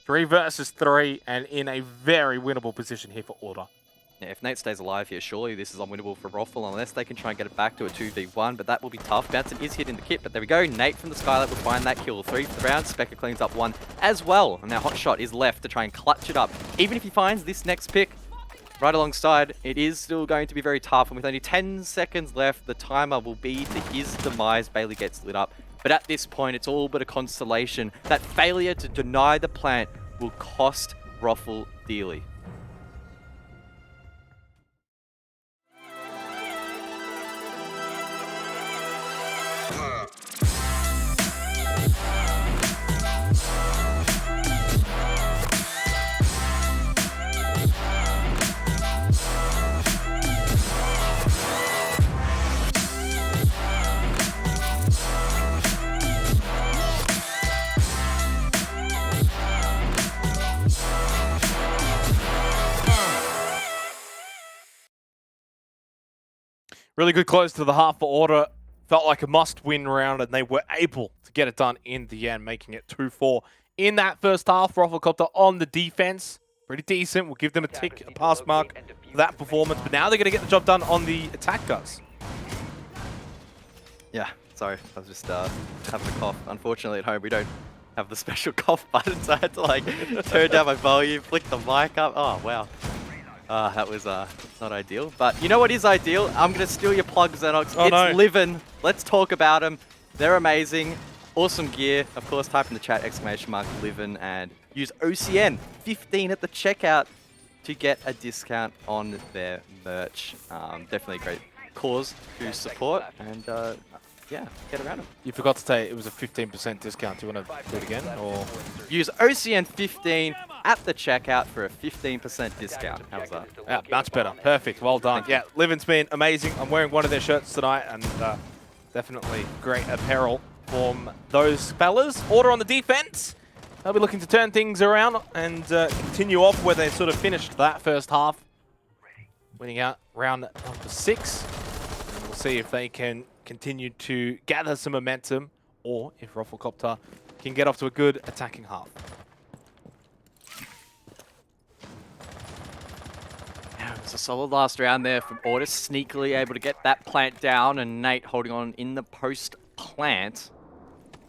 3 versus 3, and in a very winnable position here for Order. Yeah, if Nate stays alive here, surely this is unwinnable for Roffle unless they can try and get it back to a 2v1, but that will be tough. Bounson is hitting the kit, but there we go. Nate from the skylight will find that kill. 3 for the round. Specker cleans up 1 as well. And now Hotshot is left to try and clutch it up. Even if he finds this next pick right alongside, it is still going to be very tough. And with only 10 seconds left, the timer will be to his demise. Bailey gets lit up. But at this point, it's all but a consolation. That failure to deny the plant will cost Roffle dearly. Really good close to the half for Order. Felt like a must-win round, and they were able to get it done in the end, making it 2-4. In that first half, Roflcopter on the defense. Pretty decent. We'll give them a tick, a pass mark for that performance. But now they're going to get the job done on the attack guys. Yeah, sorry. I was just having a cough. Unfortunately, at home, we don't have the special cough button, so I had to, like, turn down my volume, flick the mic up. Oh, wow. That was not ideal. But you know what is ideal? I'm going to steal your plug, Xenox. Oh, it's no. Livin. Let's talk about them. They're amazing. Awesome gear. Of course, type in the chat, !Livin, and use OCN 15 at the checkout to get a discount on their merch. Definitely a great cause to support. And yeah, get around them. You forgot to say it was a 15% discount. Do you want to do it again? Or Use OCN 15 at the checkout for a 15% discount. How's that? yeah, much better. Perfect. Well done. Yeah, Livin's been amazing. I'm wearing one of their shirts tonight, and definitely great apparel from those fellas. Order on the defense. They'll be looking to turn things around and continue off where they sort of finished that first half. Winning out round number 6. And we'll see if they can continue to gather some momentum, or if Roflcopter can get off to a good attacking half. Yeah, it was a solid last round there from Order, sneakily able to get that plant down, and Nate holding on in the post plant.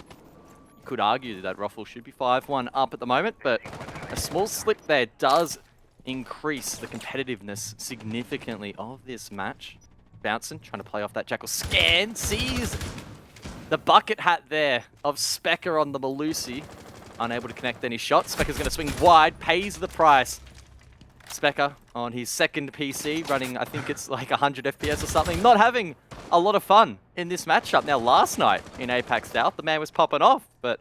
You could argue that Roffle should be 5-1 up at the moment, but a small slip there does increase the competitiveness significantly of this match. Bouncing, trying to play off that Jackal scan, sees the bucket hat there of Specker on the Malusi. Unable to connect any shots. Specker's going to swing wide, pays the price. Specker on his second PC, running, I think it's like 100 FPS or something. Not having a lot of fun in this matchup. Now, last night in Apex South, the man was popping off, but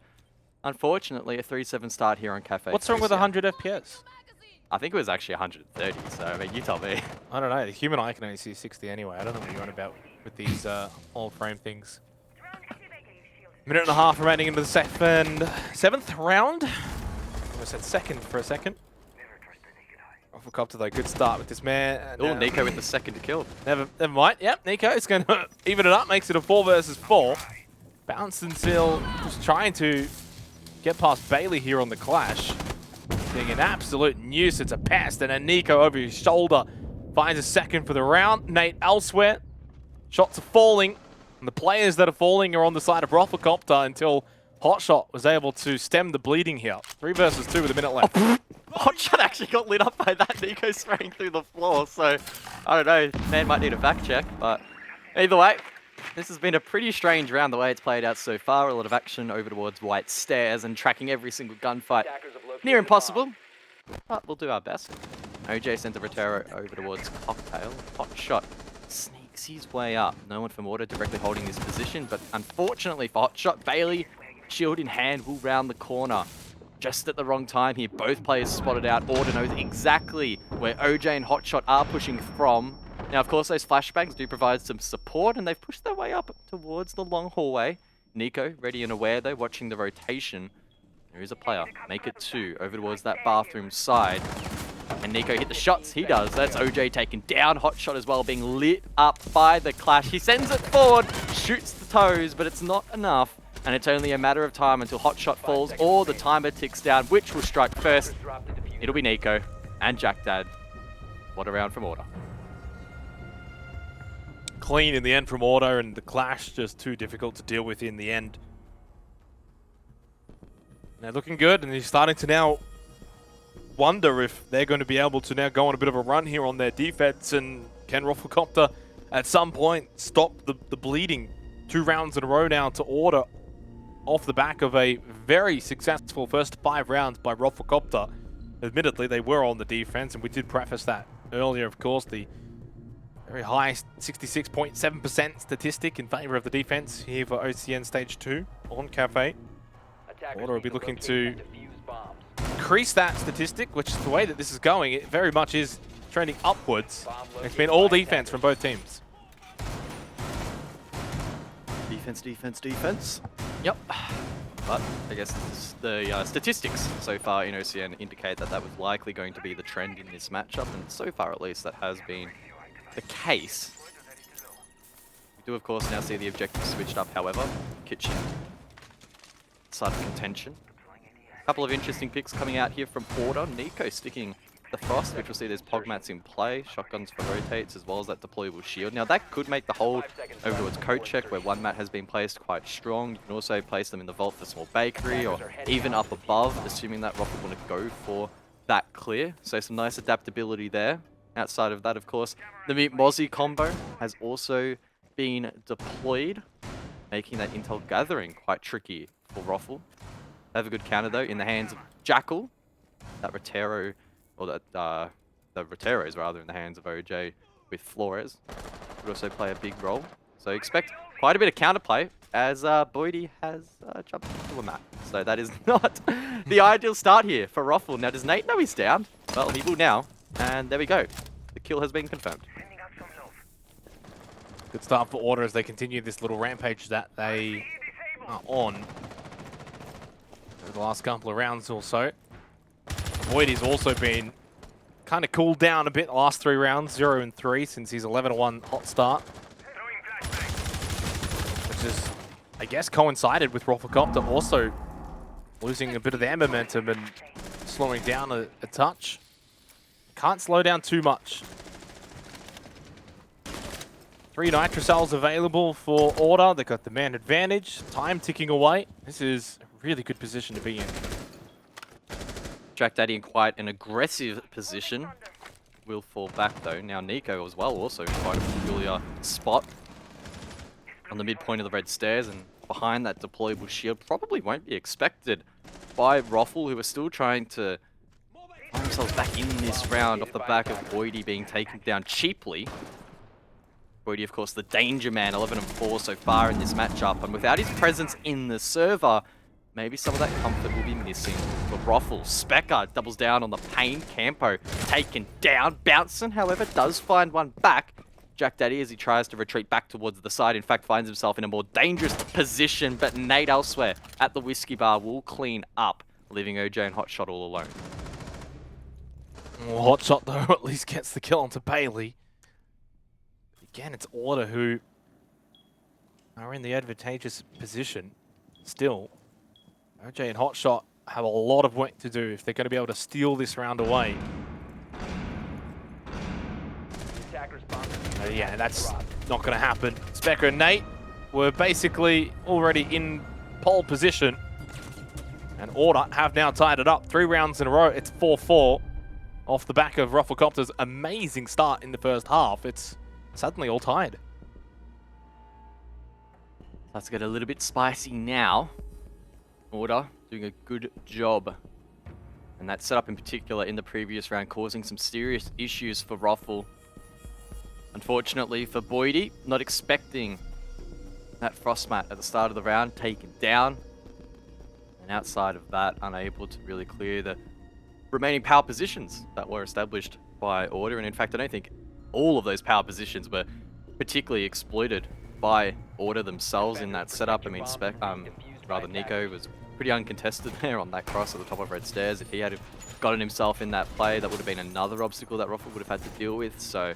unfortunately, a 3-7 start here on Cafe. What's wrong with 100 FPS? I think it was actually 130, so I mean, you tell me. I don't know. The human eye can only see 60 anyway. I don't know what you're on about with these whole frame things. Minute and a half remaining into the seventh round. I said second for a second. Roflcopter though, good start with this man. Oh, Nico with the second to kill. Never mind. Yep, Nico is going to even it up, makes it a 4 versus 4. Bouncing still just trying to get past Bailey here on the clash. Being an absolute nuisance, a pest, and then Nico over his shoulder finds a second for the round. Nate elsewhere. Shots are falling, and the players that are falling are on the side of Roflcopter until Hotshot was able to stem the bleeding here. 3 versus 2 with a minute left. Hotshot actually got lit up by that. Nico spraying through the floor, so I don't know. Man might need a back check, but Either way, this has been a pretty strange round the way it's played out so far. A lot of action over towards White Stairs and tracking every single gunfight. Attackers have located Near the bomb. impossible, but we'll do our best. OJ sent the Rotero over towards Cocktail. Hotshot sneaks his way up. No one from Order directly holding this position, but unfortunately for Hotshot, Bailey, shield in hand, will round the corner. Just at the wrong time here, both players spotted out. Order knows exactly where OJ and Hotshot are pushing from. Now, of course, those flashbangs do provide some support, and they've pushed their way up towards the long hallway. Nico, ready and aware, though, watching the rotation. There is a player. Make it 2 over towards that bathroom side. And Nico hit the shots. He does. That's OJ taken down. Hotshot as well, being lit up by the clash. He sends it forward, shoots the toes, but it's not enough. And it's only a matter of time until Hotshot falls or the timer ticks down. Which will strike first? It'll be Nico and Jack Dad. What a round from Order. Clean in the end from Order, and the clash just too difficult to deal with in the end. They're looking good, and he's starting to now wonder if they're going to be able to now go on a bit of a run here on their defense, and can Roflcopter at some point stop the bleeding? 2 rounds in a row now to Order off the back of a very successful first 5 rounds by Roflcopter. Admittedly, they were on the defense, and we did preface that earlier, of course. The very high 66.7% statistic in favor of the defense here for OCN Stage 2 on Cafe. Order will be looking to increase that statistic, which is the way that this is going. It very much is trending upwards. It's been all defense from both teams. Defense, defense, defense. Yep. But I guess the statistics so far in OCN indicate that that was likely going to be the trend in this matchup, and so far at least that has been the case. We do of course now see the objective switched up, however. Kitchen side of contention. A couple of interesting picks coming out here from Order. Nico sticking the Frost, which we'll see there's Pogmats in play, shotguns for rotates, as well as that deployable shield. Now that could make the hold over towards Coat Check, where one mat has been placed quite strong. You can also place them in the vault for small bakery, or even up above, assuming that Rocket want to go for that clear. So some nice adaptability there. Outside of that, of course, the Meet Mozzie combo has also been deployed, making that intel gathering quite tricky for Roffle. They have a good counter though in the hands of Jackal. That Rotero, or that the Roteros rather, in the hands of OJ with Flores would also play a big role. So expect quite a bit of counterplay as Boydie has jumped into a map. So that is not the ideal start here for Roffle. Now does Nate know he's down? Well, he will now. And there we go. The kill has been confirmed. Good start for Order as they continue this little rampage that they are on over the last couple of rounds or so. Void has also been kind of cooled down a bit the last 3 rounds, 0 and 3 since his 11-1 hot start. Which is, I guess, coincided with Roflcopter also losing a bit of their momentum and slowing down a touch. Can't slow down too much. 3 Nitrocells available for Order. They've got the man advantage. Time ticking away. This is a really good position to be in. Jack Daddy in quite an aggressive position. Will fall back though. Now Nico as well, also in quite a peculiar spot on the midpoint of the red stairs, and behind that deployable shield. Probably won't be expected by Roffle, who are still trying to find themselves back in this round off the back of Boydie being taken down cheaply. Boydie, of course, the danger man, 11 and 4 so far in this matchup, and without his presence in the server, maybe some of that comfort will be missing for Roffle. Specker doubles down on the pain. Campo taken down. Bouncing, however, does find one back. Jack Daddy, as he tries to retreat back towards the side, in fact finds himself in a more dangerous position, but Nate elsewhere at the whiskey bar will clean up, leaving OJ and Hotshot all alone. Well, Hotshot, though, at least gets the kill onto Bailey. Again, it's Order who are in the advantageous position still. OJ and Hotshot have a lot of work to do if they're going to be able to steal this round away. Yeah, that's not going to happen. Specker and Nate were basically already in pole position, and Order have now tied it up. 3 rounds in a row. It's 4-4 off the back of Roflcopter's amazing start in the first half. It's suddenly all tied. Let's get a little bit spicy now. Order doing a good job. And that setup in particular in the previous round causing some serious issues for Rofl. Unfortunately for Boydie, not expecting that frost mat at the start of the round taken down. And outside of that, unable to really clear the remaining power positions that were established by Order. And in fact, I don't think all of those power positions were particularly exploited by Order themselves in that setup. I mean, rather Nico was pretty uncontested there on that cross at the top of red stairs. If he had gotten himself in that play, that would have been another obstacle that Rofl would have had to deal with. So,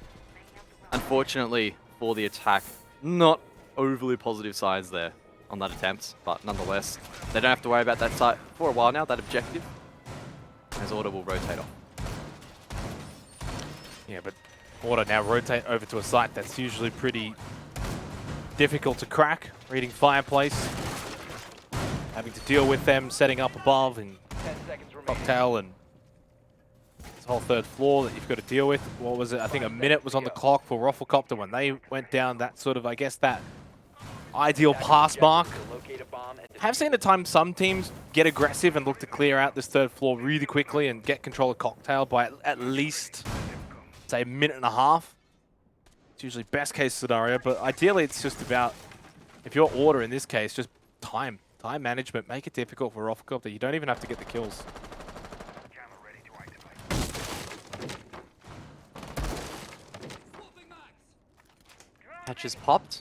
unfortunately for the attack, not overly positive signs there on that attempt, but nonetheless, they don't have to worry about that site for a while now, that objective, as Order will rotate off. Yeah, but Order now rotate over to a site that's usually pretty difficult to crack, reading Fireplace, having to deal with them setting up above and Cocktail and this whole third floor that you've got to deal with. What was it? I think a minute was on the clock for RoflCopter when they went down that sort of, I guess, that ideal pass mark. I've seen at times some teams get aggressive and look to clear out this third floor really quickly and get control of Cocktail by at least, say, a minute and a half. It's usually best case scenario, but ideally it's just about, if you're Order in this case, just time management. Make it difficult for RoflCopter. You don't even have to get the kills. Hatch is popped.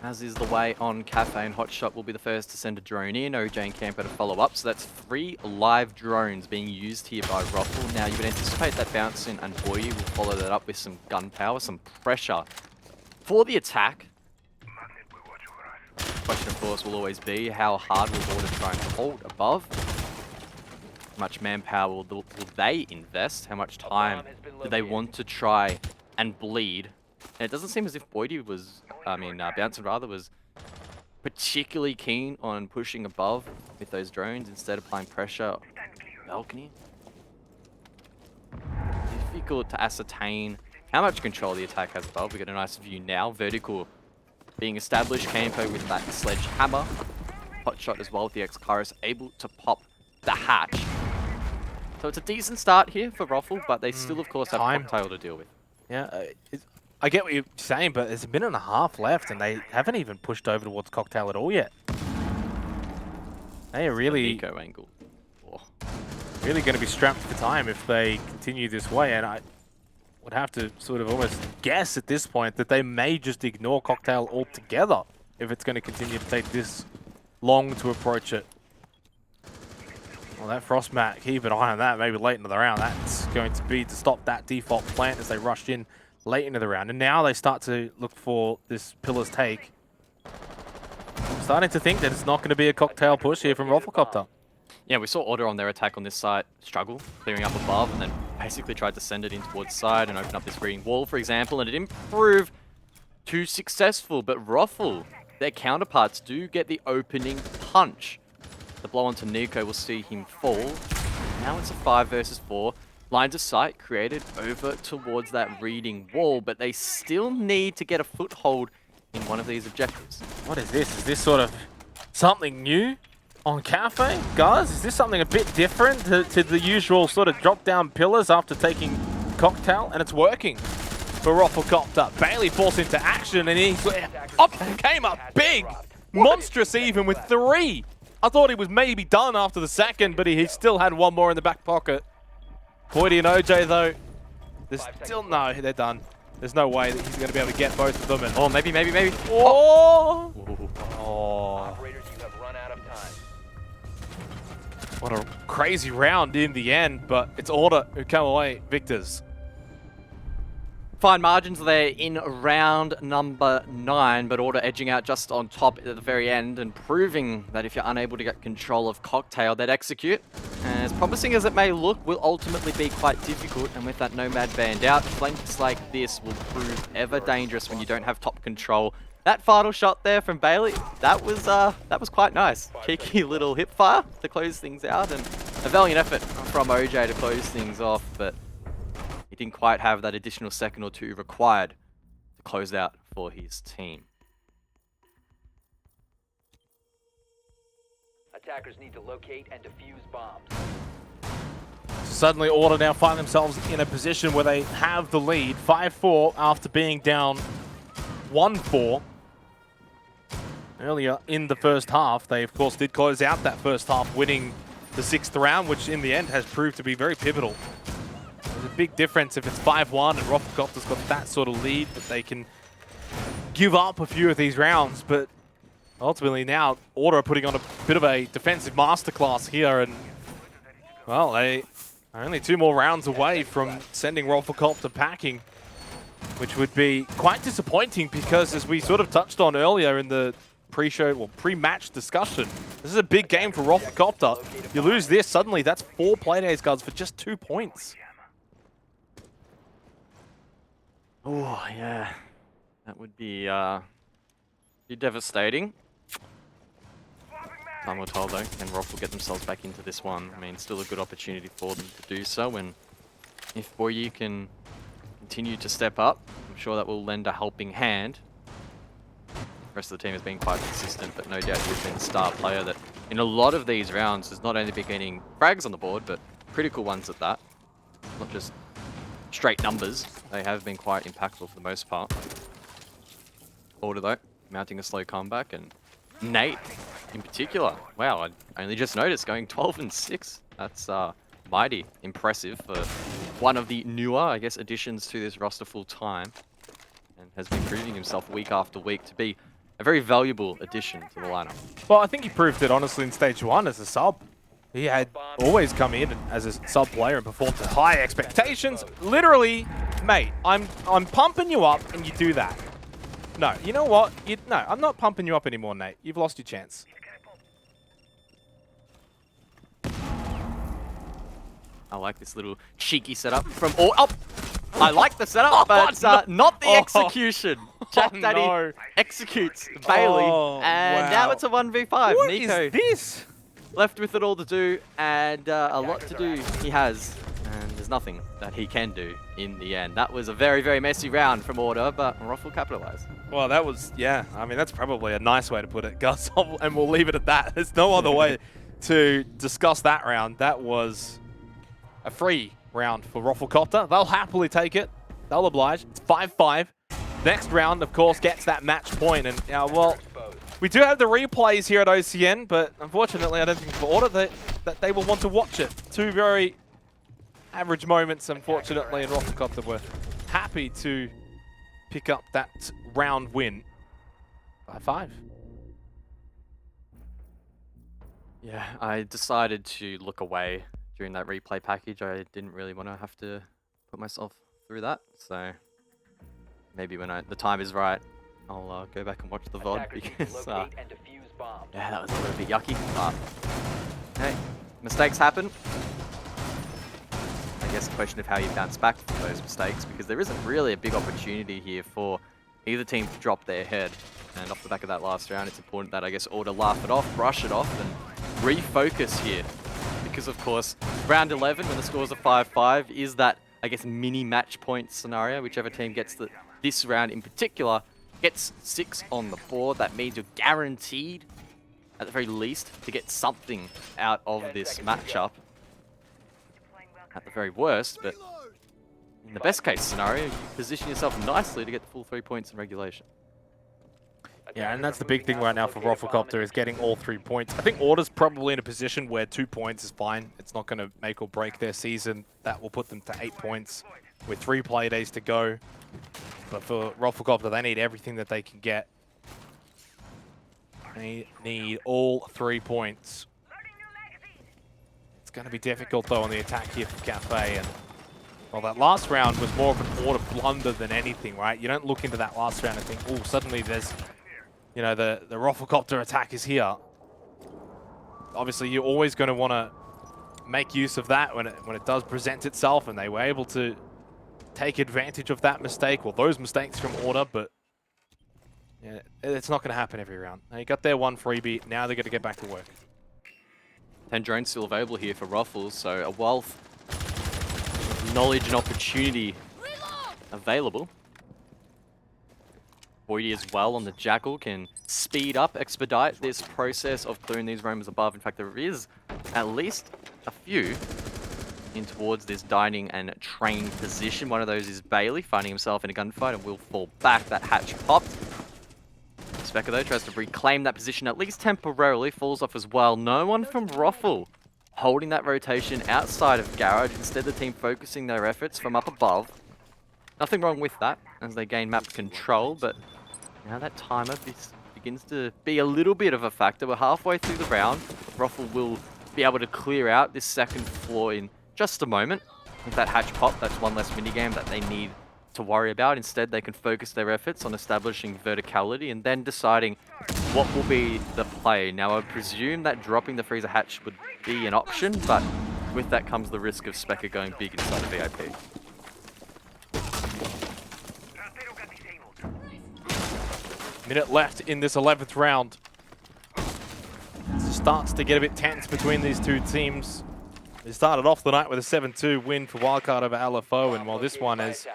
As is the way on Cafe, and Hotshot will be the first to send a drone in. OJ and Camper to follow up. So that's 3 live drones being used here by Rofl. Now you would anticipate that Bouncing and Boydie will follow that up with some gun power, some pressure for the attack. Question, of course, will always be how hard will Order try and hold above? How much manpower will they invest? How much time do they want to try and bleed? And it doesn't seem as if Boydie was, Bouncing rather, was particularly keen on pushing above with those drones instead of applying pressure on the balcony. Difficult to ascertain how much control the attack has above. We get a nice view now. Vertical being established. Campo with that sledgehammer. Hotshot as well with the X-Kairos able to pop the hatch. So it's a decent start here for Rofl, but they still, of course, have Cocktail to deal with. Yeah, I get what you're saying, but there's a minute and a half left, and they haven't even pushed over towards Cocktail at all yet. They are really, Nico angle. Oh. really going to be strapped for time if they continue this way, and I would have to sort of almost guess at this point that they may just ignore Cocktail altogether if it's going to continue to take this long to approach it. Well, that Frost Mat, keep an eye on that, maybe late into the round. That's going to be to stop that default plant as they rushed in late into the round. And now they start to look for this Pillar's take. I'm starting to think that it's not going to be a Cocktail push here from RoflCopter. Yeah, we saw Order on their attack on this site struggle, clearing up above, and then basically tried to send it in towards side and open up this reading wall, for example, and it didn't prove too successful. But Rofl, their counterparts, do get the opening punch. The blow onto Nico will see him fall. Now it's a 5 versus 4. Lines of sight created over towards that reading wall, but they still need to get a foothold in one of these objectives. What is this? Is this sort of something new on Cafe? Guys, is this something a bit different to the usual sort of drop-down pillars after taking Cocktail? And it's working for RoflCopter. Bailey forced into action, and he came up big! Monstrous even with 3! I thought he was maybe done after the second, but he still had one more in the back pocket. Boydie and OJ, though, there's still no, they're done. There's no way that he's going to be able to get both of them. And oh, maybe. Oh! Operators, you have run out of time. What a crazy round in the end, but it's Order who come away victors. Fine margins there in round number 9, but Order edging out just on top at the very end and proving that if you're unable to get control of Cocktail, they'd execute. As promising as it may look, will ultimately be quite difficult, and with that Nomad banned out, flanks like this will prove ever dangerous when you don't have top control. That final shot there from Bailey, that was quite nice. Cheeky little hip fire to close things out, and a valiant effort from OJ to close things off, but he didn't quite have that additional second or two required to close out for his team. Attackers need to locate and defuse bombs. Suddenly, Order now find themselves in a position where they have the lead, 5-4 after being down 1-4. Earlier in the first half, they of course did close out that first half, winning the 6th round, which in the end has proved to be very pivotal. There's a big difference if it's 5-1 and Roflcopter's got that sort of lead that they can give up a few of these rounds, but ultimately now Order are putting on a bit of a defensive masterclass here, and well, they are only 2 more rounds away from sending Roflcopter packing, which would be quite disappointing because, as we sort of touched on earlier in the pre-show, well, pre-match discussion, this is a big game for Roflcopter. You lose this, suddenly that's 4 Playday guards for just 2 points. Oh, yeah. That would be devastating. Time will tell, though, and Rof will get themselves back into this one. I mean, still a good opportunity for them to do so, and if Boyi can continue to step up, I'm sure that will lend a helping hand. The rest of the team has been quite consistent, but no doubt he's been the star player that in a lot of these rounds has not only been getting frags on the board, but critical ones at that. Not just straight numbers. They have been quite impactful for the most part. Order, though, mounting a slow comeback, and Nate in particular. Wow, I only just noticed going 12-6. That's mighty impressive for one of the newer, I guess, additions to this roster full time, and has been proving himself week after week to be a very valuable addition to the lineup. Well, I think he proved it honestly in stage 1 as a sub. He had always come in as a sub player and performed to high expectations. Literally, mate, I'm pumping you up and you do that. No, you know what? No, I'm not pumping you up anymore, Nate. You've lost your chance. I like this little cheeky setup from all. Oh, I like the setup, but not the execution. Jack Daddy no. executes Bailey, and now wow. it's a 1v5. What Nico is this? left with it all to do, and a lot to do he has, and there's nothing that he can do in the end. That was a very, very messy round from Order, but Roffle capitalized. Well, that was, yeah, I mean, that's probably a nice way to put it, Gus, and we'll leave it at that. There's no other way to discuss that round. That was a free round for Roflcopter. They'll happily take it. They'll oblige. It's 5-5. Next round, of course, gets that match point. And, well, we do have the replays here at OCN, but unfortunately, I don't think for Order that they will want to watch it. 2 very average moments, unfortunately, and Roflcopter were happy to pick up that round win by 5. Yeah, I decided to look away during that replay package. I didn't really want to have to put myself through that, so maybe when the time is right, I'll go back and watch the VOD, because yeah, that was a little bit yucky, but hey, mistakes happen. I guess a question of how you bounce back from those mistakes, because there isn't really a big opportunity here for either team to drop their head. And off the back of that last round, it's important that, I guess, Order laugh it off, brush it off, and refocus here. Because, of course, round 11, when the scores are 5-5, is that, I guess, mini match point scenario. Whichever team gets this round in particular gets 6 on the board. That means you're guaranteed, at the very least, to get something out of this matchup. At the very worst, but in the best case scenario, you position yourself nicely to get the full 3 points in regulation. Yeah, and that's the big thing right now for Roflcopter, is getting all 3 points. I think Order's probably in a position where 2 points is fine. It's not going to make or break their season. That will put them to 8 points with 3 play days to go. But for Roflcopter, they need everything that they can get. They need all 3 points. It's going to be difficult, though, on the attack here for Cafe. And well, that last round was more of an Order blunder than anything, right? You don't look into that last round and think, oh, suddenly there's, you know, the Roflcopter attack is here. Obviously, you're always going to want to make use of that when it does present itself, and they were able to take advantage of that mistake, or those mistakes from Order, but yeah, it's not going to happen every round. They got their 1 freebie, now they're going to get back to work. 10 drones still available here for Ruffles, so a wealth of knowledge and opportunity available. Voidy as well on the Jackal can speed up, expedite this process of clearing these roams above. In fact, there is at least a few in towards this dining and train position. One of those is Bailey, finding himself in a gunfight and will fall back. That hatch popped. Specker, though, tries to reclaim that position, at least temporarily, falls off as well. No one from Roffle holding that rotation outside of Garage. Instead, the team focusing their efforts from up above. Nothing wrong with that, as they gain map control, but now that timer begins to be a little bit of a factor. We're halfway through the round. Roffle will be able to clear out this second floor in just a moment. With that hatch pop, that's one less minigame that they need to worry about. Instead, they can focus their efforts on establishing verticality and then deciding what will be the play. Now, I presume that dropping the freezer hatch would be an option, but with that comes the risk of Specker going big inside of VIP. Minute left in this 11th round. It starts to get a bit tense between these two teams. They started off the night with a 7-2 win for Wildcard over LFO, and while this one has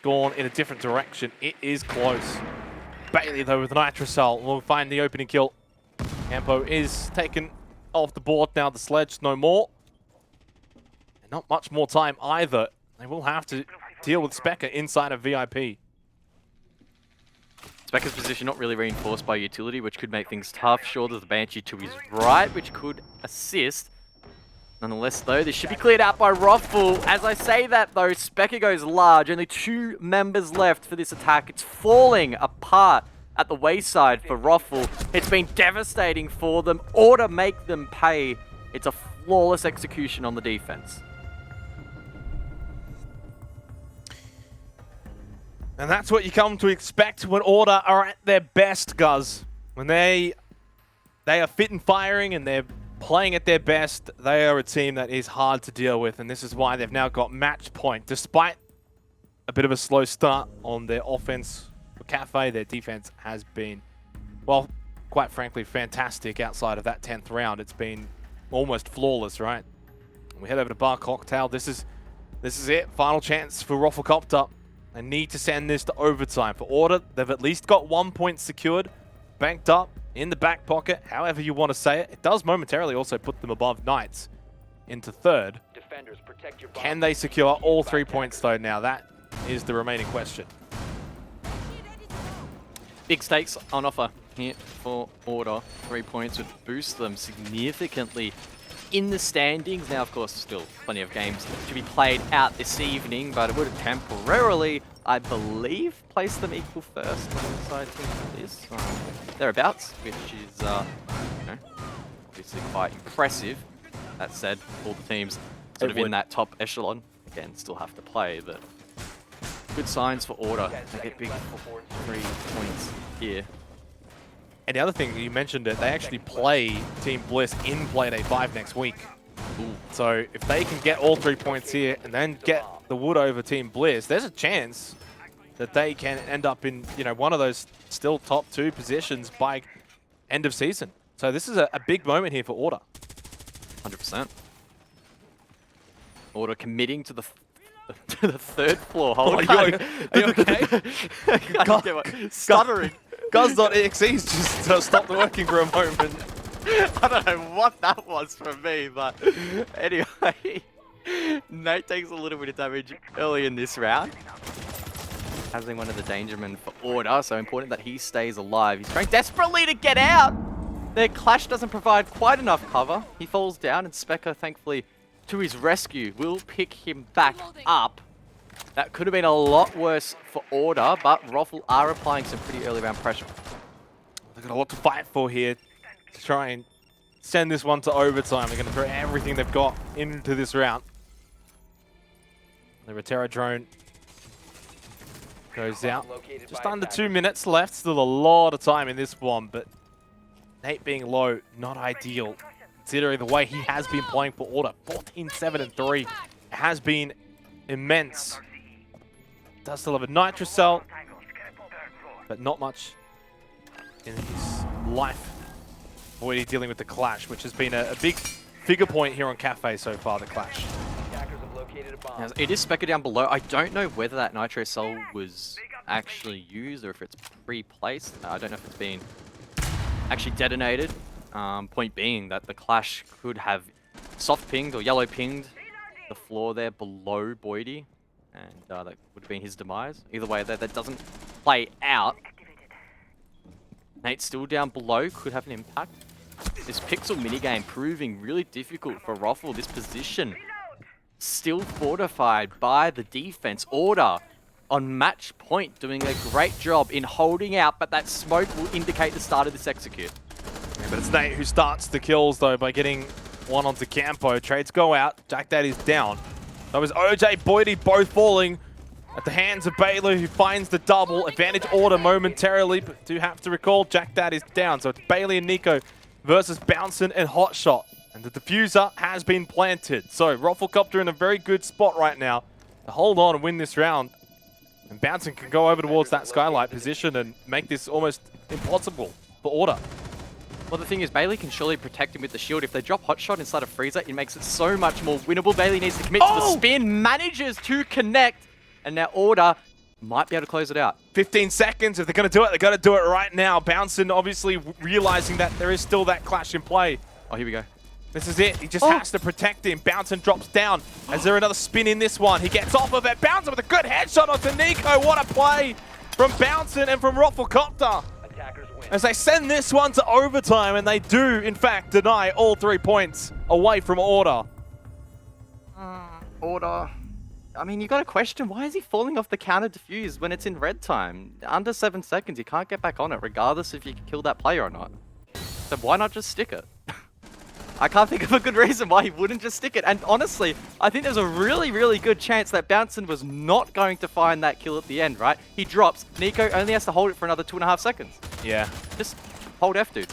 gone in a different direction, it is close. Bailey, though, with Nitrocell will find the opening kill. Campo is taken off the board now. The sledge no more. And not much more time either. They will have to deal with Specker inside of VIP. Specker's position not really reinforced by utility, which could make things tough. Sure, there's the Banshee to his right, which could assist. Nonetheless, though, this should be cleared out by Roffle. As I say that, though, Specker goes large. Only 2 members left for this attack. It's falling apart at the wayside for Roffle. It's been devastating for them, or to make them pay. It's a flawless execution on the defense. And that's what you come to expect when Order are at their best, Guz. When they are fit and firing and they're playing at their best, they are a team that is hard to deal with, and this is why they've now got match point. Despite a bit of a slow start on their offense for Cafe, their defense has been, well, quite frankly, fantastic outside of that 10th round. It's been almost flawless, right? We head over to Bar Cocktail. This is it. Final chance for Roflcopter. They need to send this to overtime. For Order, they've at least got 1 point secured, banked up, in the back pocket, however you want to say it. It does momentarily also put them above Knights into third. Defenders, protect your Can they secure all 3 points, though? Now, that is the remaining question. Big stakes on offer here for Order. 3 points would boost them significantly in the standings. Now, of course, still plenty of games to be played out this evening, but it would temporarily, I believe, place them equal first alongside this. Thereabouts, which is you know, obviously quite impressive. That said, all the teams sort of in that top echelon, again, still have to play, but good signs for Order. They get big 3 points here. And the other thing, you mentioned it, they actually play Team Bliss in Playday 5 next week. Ooh. So if they can get all 3 points here and then get the wood over Team Bliss, there's a chance that they can end up in, you know, one of those still top 2 positions by end of season. So this is a big moment here for Order. 100%. Order committing to the third floor. Hold on. Are you okay? Stuttering. Guz.exe's just stopped working for a moment. I don't know what that was from me, but anyway, Nate takes a little bit of damage early in this round. Has been one of the danger men for Order, so important that he stays alive. He's trying desperately to get out. Their clash doesn't provide quite enough cover. He falls down, and Specker, thankfully, to his rescue, will pick him back up. That could have been a lot worse for Order, but Roffle are applying some pretty early round pressure. They've got a lot to fight for here to try and send this one to overtime. They're going to throw everything they've got into this round. The Rotera drone goes out. Just under 2 minutes left. Still a lot of time in this one, but Nate being low, not ideal. Considering the way he has been playing for Order. 14-7-3. It has been immense. Does still have a Nitrocell, but not much in his life. Already dealing with the clash, which has been a big figure point here on Cafe so far, the clash. Attackers have located a bomb. It is Specker down below. I don't know whether that Nitrocell was actually used or if it's pre-placed. I don't know if it's been actually detonated. Point being that the clash could have soft pinged or yellow pinged the floor there below Boydie, and that would have been his demise. Either way, that doesn't play out. Nate still down below, could have an impact. This pixel minigame proving really difficult for Rofl. This position still fortified by the defense. Order on match point doing a great job in holding out, but that smoke will indicate the start of this execute. Yeah, but it's Nate who starts the kills though by getting one onto Campo. Trades go out, Jack Daddy's down. That was OJ, Boydie both falling at the hands of Baylor, who finds the double. Advantage Order momentarily, but do have to recall Jack Daddy's down. So it's Bailey and Nico versus Bouncin and Hotshot. And the diffuser has been planted. So Roflcopter in a very good spot right now to hold on and win this round. And Bouncin can go over towards that skylight position and make this almost impossible for Order. Well, the thing is, Bailey can surely protect him with the shield. If they drop Hotshot inside of Freezer, it makes it so much more winnable. Bailey needs to commit to the spin, manages to connect, and now Order might be able to close it out. 15 seconds. If they're going to do it, they're going to do it right now. Bouncin obviously realizing that there is still that clash in play. Oh, here we go. This is it. He just has to protect him. Bouncin drops down. Is there another spin in this one? He gets off of it. Bouncin with a good headshot onto Nico. What a play from Bouncin and from Roflcopter. As they send this one to overtime, and they do, in fact, deny all 3 points away from Order. Order. I mean, you got to question, why is he falling off the counter defuse when it's in red time? Under 7 seconds, you can't get back on it, regardless if you can kill that player or not. So why not just stick it? I can't think of a good reason why he wouldn't just stick it. And honestly, I think there's a really, really good chance that Bouncin was not going to find that kill at the end, right? He drops. Nico only has to hold it for another 2.5 seconds. Yeah. Just hold F, dude.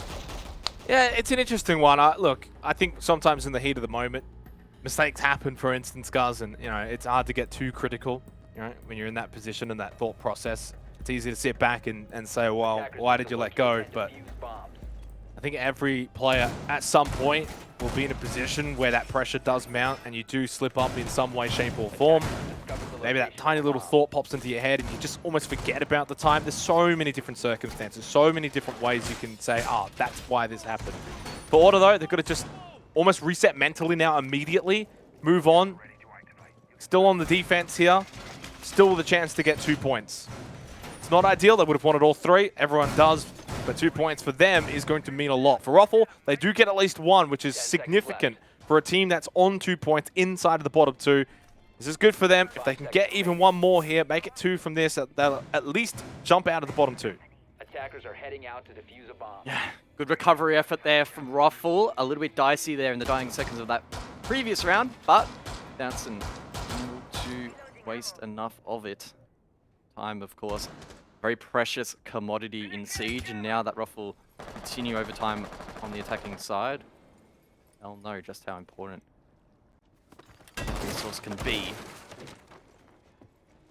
Yeah, it's an interesting one. Look, I think sometimes in the heat of the moment, mistakes happen, for instance, Guz, and it's hard to get too critical, when you're in that position and that thought process. It's easy to sit back and say, well, why did you let go? But I think every player at some point will be in a position where that pressure does mount and you do slip up in some way, shape or form. Maybe that tiny little thought pops into your head and you just almost forget about the time. There's so many different circumstances, so many different ways you can say, that's why this happened. For Order though, they've got to just almost reset mentally now immediately, move on. Still on the defense here, still with a chance to get 2 points. It's not ideal, they would have wanted all 3, everyone does, but 2 points for them is going to mean a lot. For Rofl, they do get at least 1, which is significant for a team that's on 2 points inside of the bottom 2. This is good for them. If they can get even 1 more here, make it 2 from this, they'll at least jump out of the bottom 2. Attackers are heading out to defuse a bomb. Yeah, good recovery effort there from Rofl. A little bit dicey there in the dying seconds of that previous round, but Bouncin able to waste enough of it. Time, of course, very precious commodity in Siege, and now that Rofl continue overtime on the attacking side, they'll know just how important the resource can be.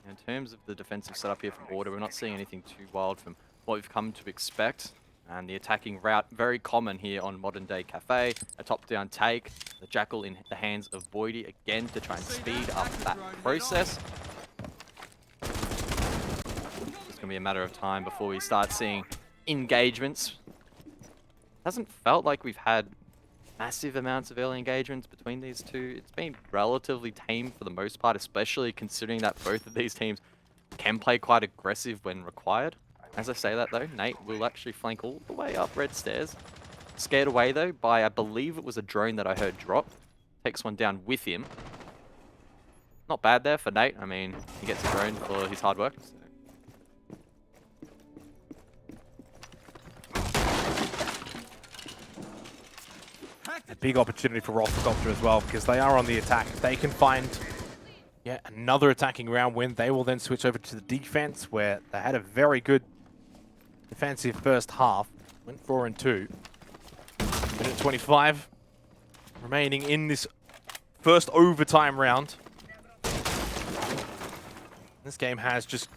In terms of the defensive setup here from Order, we're not seeing anything too wild from what we've come to expect. And the attacking route, very common here on Modern Day Cafe. A top-down take, the Jackal in the hands of Boydie again to try and speed up that process. It's going to be a matter of time before we start seeing engagements. Hasn't felt like we've had massive amounts of early engagements between these two. It's been relatively tame for the most part, especially considering that both of these teams can play quite aggressive when required. As I say that though, Nate will actually flank all the way up red stairs. Scared away though by, I believe it was a drone that I heard drop. Takes one down with him. Not bad there for Nate. I mean, he gets a drone for his hard work. So. A big opportunity for Roflcopter as well, because they are on the attack. If they can find another attacking round win, they will then switch over to the defense, where they had a very good defensive first half. Went 4-2. Minute 25 remaining in this first overtime round. This game has just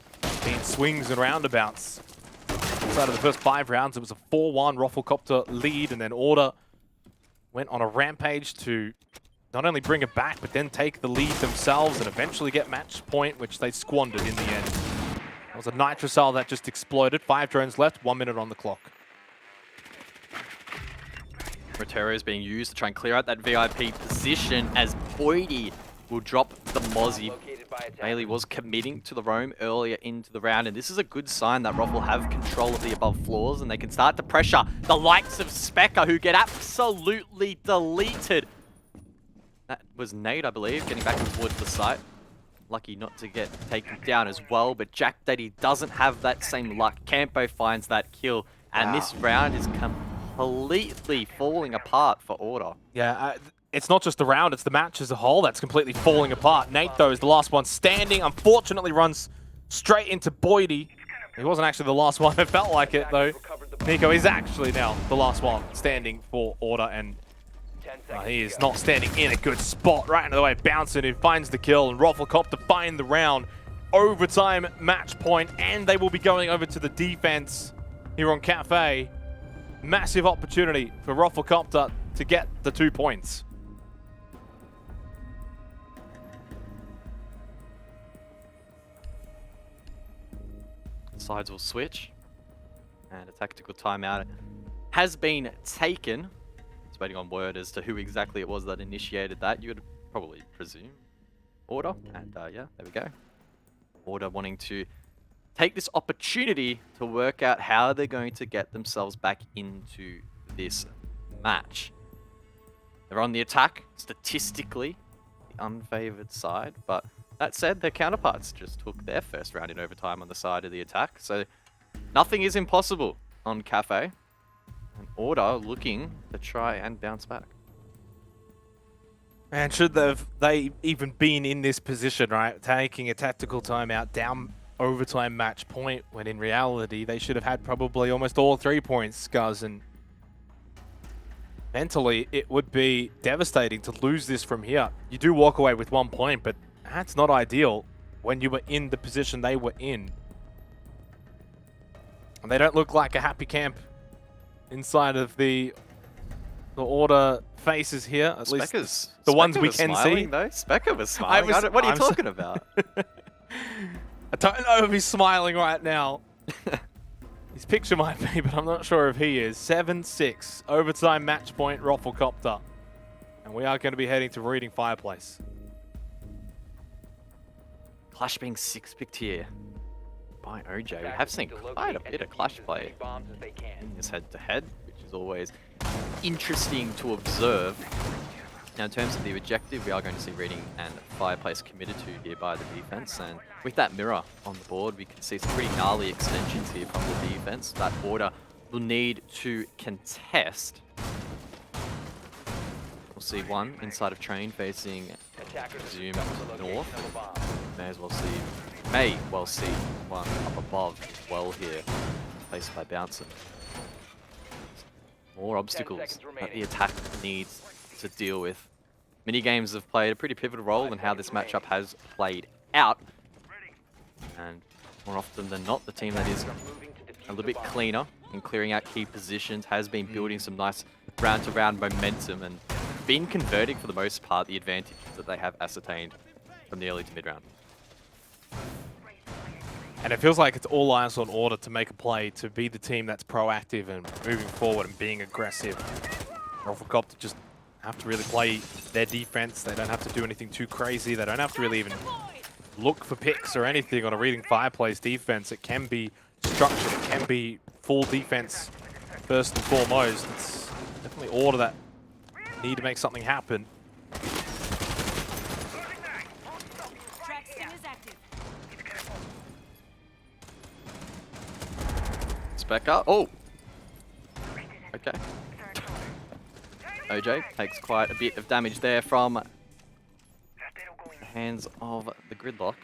been swings and roundabouts. Inside of the first 5 rounds, it was a 4-1 Roflcopter lead, and then Order went on a rampage to not only bring it back, but then take the lead themselves and eventually get match point, which they squandered in the end. That was a nitrocell that just exploded. 5 drones left, 1 minute on the clock. Rotero is being used to try and clear out that VIP position as Boydie will drop the Mozzie. Located by attackers. Bailey was committing to the roam earlier into the round, and this is a good sign that Roffle have control of the above floors, and they can start to pressure the likes of Specker, who get absolutely deleted. That was Nate, I believe, getting back towards the site. Lucky not to get taken down as well, but Jack Daddy doesn't have that same luck. Campo finds that kill, and this round is completely falling apart for Order. Yeah, it's not just the round, it's the match as a whole that's completely falling apart. Nate, though, is the last one standing. Unfortunately, runs straight into Boydie. He wasn't actually the last one. It felt like it, though. Nico is actually now the last one standing for Order, and he is not standing in a good spot. Right into the way, Bouncing, who finds the kill, and Roflcopter find the round. Overtime match point, and they will be going over to the defense here on Cafe. Massive opportunity for Roflcopter to get the 2 points. Sides will switch, and a tactical timeout has been taken. Just waiting on word as to who exactly it was that initiated that. You would probably presume Order, and yeah, there we go. Order wanting to take this opportunity to work out how they're going to get themselves back into this match. They're on the attack, statistically, the unfavored side, but that said, their counterparts just took their first round in overtime on the side of the attack, so nothing is impossible on Cafe. And Order looking to try and bounce back. Man, should they even been in this position, right? Taking a tactical timeout down overtime match point, when in reality they should have had probably almost all 3 points, Scuzz, and mentally it would be devastating to lose this from here. You do walk away with 1 point, but that's not ideal when you were in the position they were in. And they don't look like a happy camp inside of the Order faces here, at least the ones we can see. Though. Specker was smiling. What are you talking about? I don't know if he's smiling right now. His picture might be, but I'm not sure if he is. 7-6, overtime match point, Roflcopter. And we are going to be heading to Reading Fireplace. Clash being 6-picked here by OJ. We have seen quite a bit of Clash play in this head-to-head, which is always interesting to observe. Now, in terms of the objective, we are going to see Reading and Fireplace committed to here by the defense, and with that mirror on the board, we can see some pretty gnarly extensions here from the defense that Order will need to contest. We'll see one inside of train facing, presume, north. May well see one up above as well here, faced by Bouncing. More obstacles that the attack needs to deal with. Minigames have played a pretty pivotal role in how this matchup has played out. And more often than not, the team that is a little bit cleaner in clearing out key positions has been building some nice round-to-round momentum and been converting, for the most part, the advantages that they have ascertained from the early to mid-round. And it feels like it's all eyes on Order to make a play, to be the team that's proactive and moving forward and being aggressive. Roflcopter just have to really play their defense. They don't have to do anything too crazy. They don't have to really even look for picks or anything on a Reading Fireplace defense. It can be structured. It can be full defense first and foremost. It's definitely Order that need to make something happen. Specker. Oh! Okay. OJ takes quite a bit of damage there from the hands of the gridlock.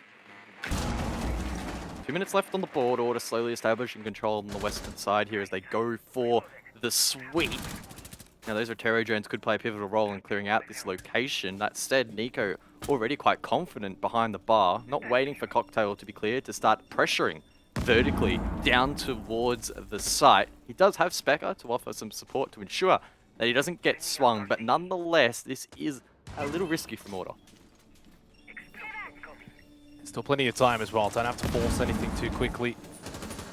2 minutes left on the board. Order slowly establishing control on the western side here as they go for the sweep. Now, those Rotero drones could play a pivotal role in clearing out this location. That said, Nico already quite confident behind the bar, not waiting for Cocktail to be cleared to start pressuring vertically down towards the site. He does have Specker to offer some support to ensure that he doesn't get swung, but nonetheless, this is a little risky from Order. Still plenty of time as well. Don't have to force anything too quickly.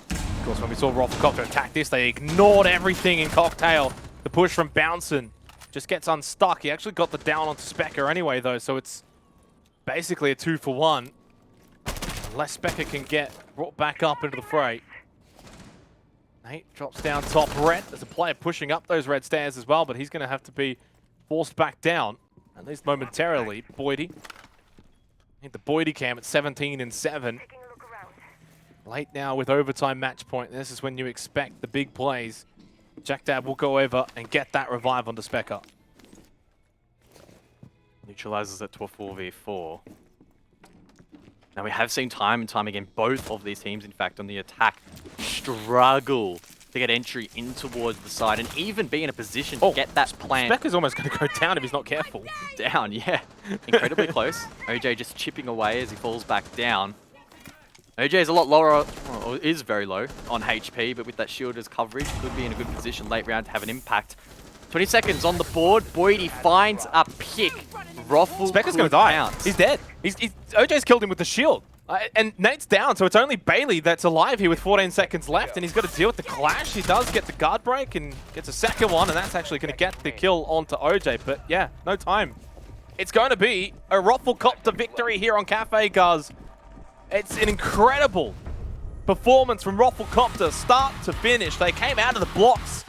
Of course, when we saw Roflcopter attack this, they ignored everything in Cocktail. The push from Bouncin just gets unstuck. He actually got the down onto Specker anyway, though, so it's basically a 2-for-1. Unless Specker can get brought back up into the fray. Nate drops down top red. There's a player pushing up those red stairs as well, but he's going to have to be forced back down, at least momentarily. Boydie. I think the Boydie cam at 17-7. Late now with overtime match point. This is when you expect the big plays. Jack Dab will go over and get that revive onto Specker. Neutralizes it to a 4v4. Now we have seen time and time again, both of these teams, in fact, on the attack, struggle to get entry in towards the side and even be in a position to get that plant. Specker's almost going to go down if he's not careful. Down, yeah. Incredibly close. OJ just chipping away as he falls back down. OJ is a lot lower, or is very low on HP, but with that shield as coverage, could be in a good position late round to have an impact. 20 seconds on the board. Boydie finds a pick. Roffle Specker's going to die. Bounce. He's dead. OJ's killed him with the shield. And Nate's down, so it's only Bailey that's alive here with 14 seconds left, and he's got to deal with the clash. He does get the guard break and gets a second one, and that's actually going to get the kill onto OJ. But yeah, no time. It's going to be a Roflcopter victory here on Cafe Guz. It's an incredible performance from Roflcopter, start to finish. They came out of the blocks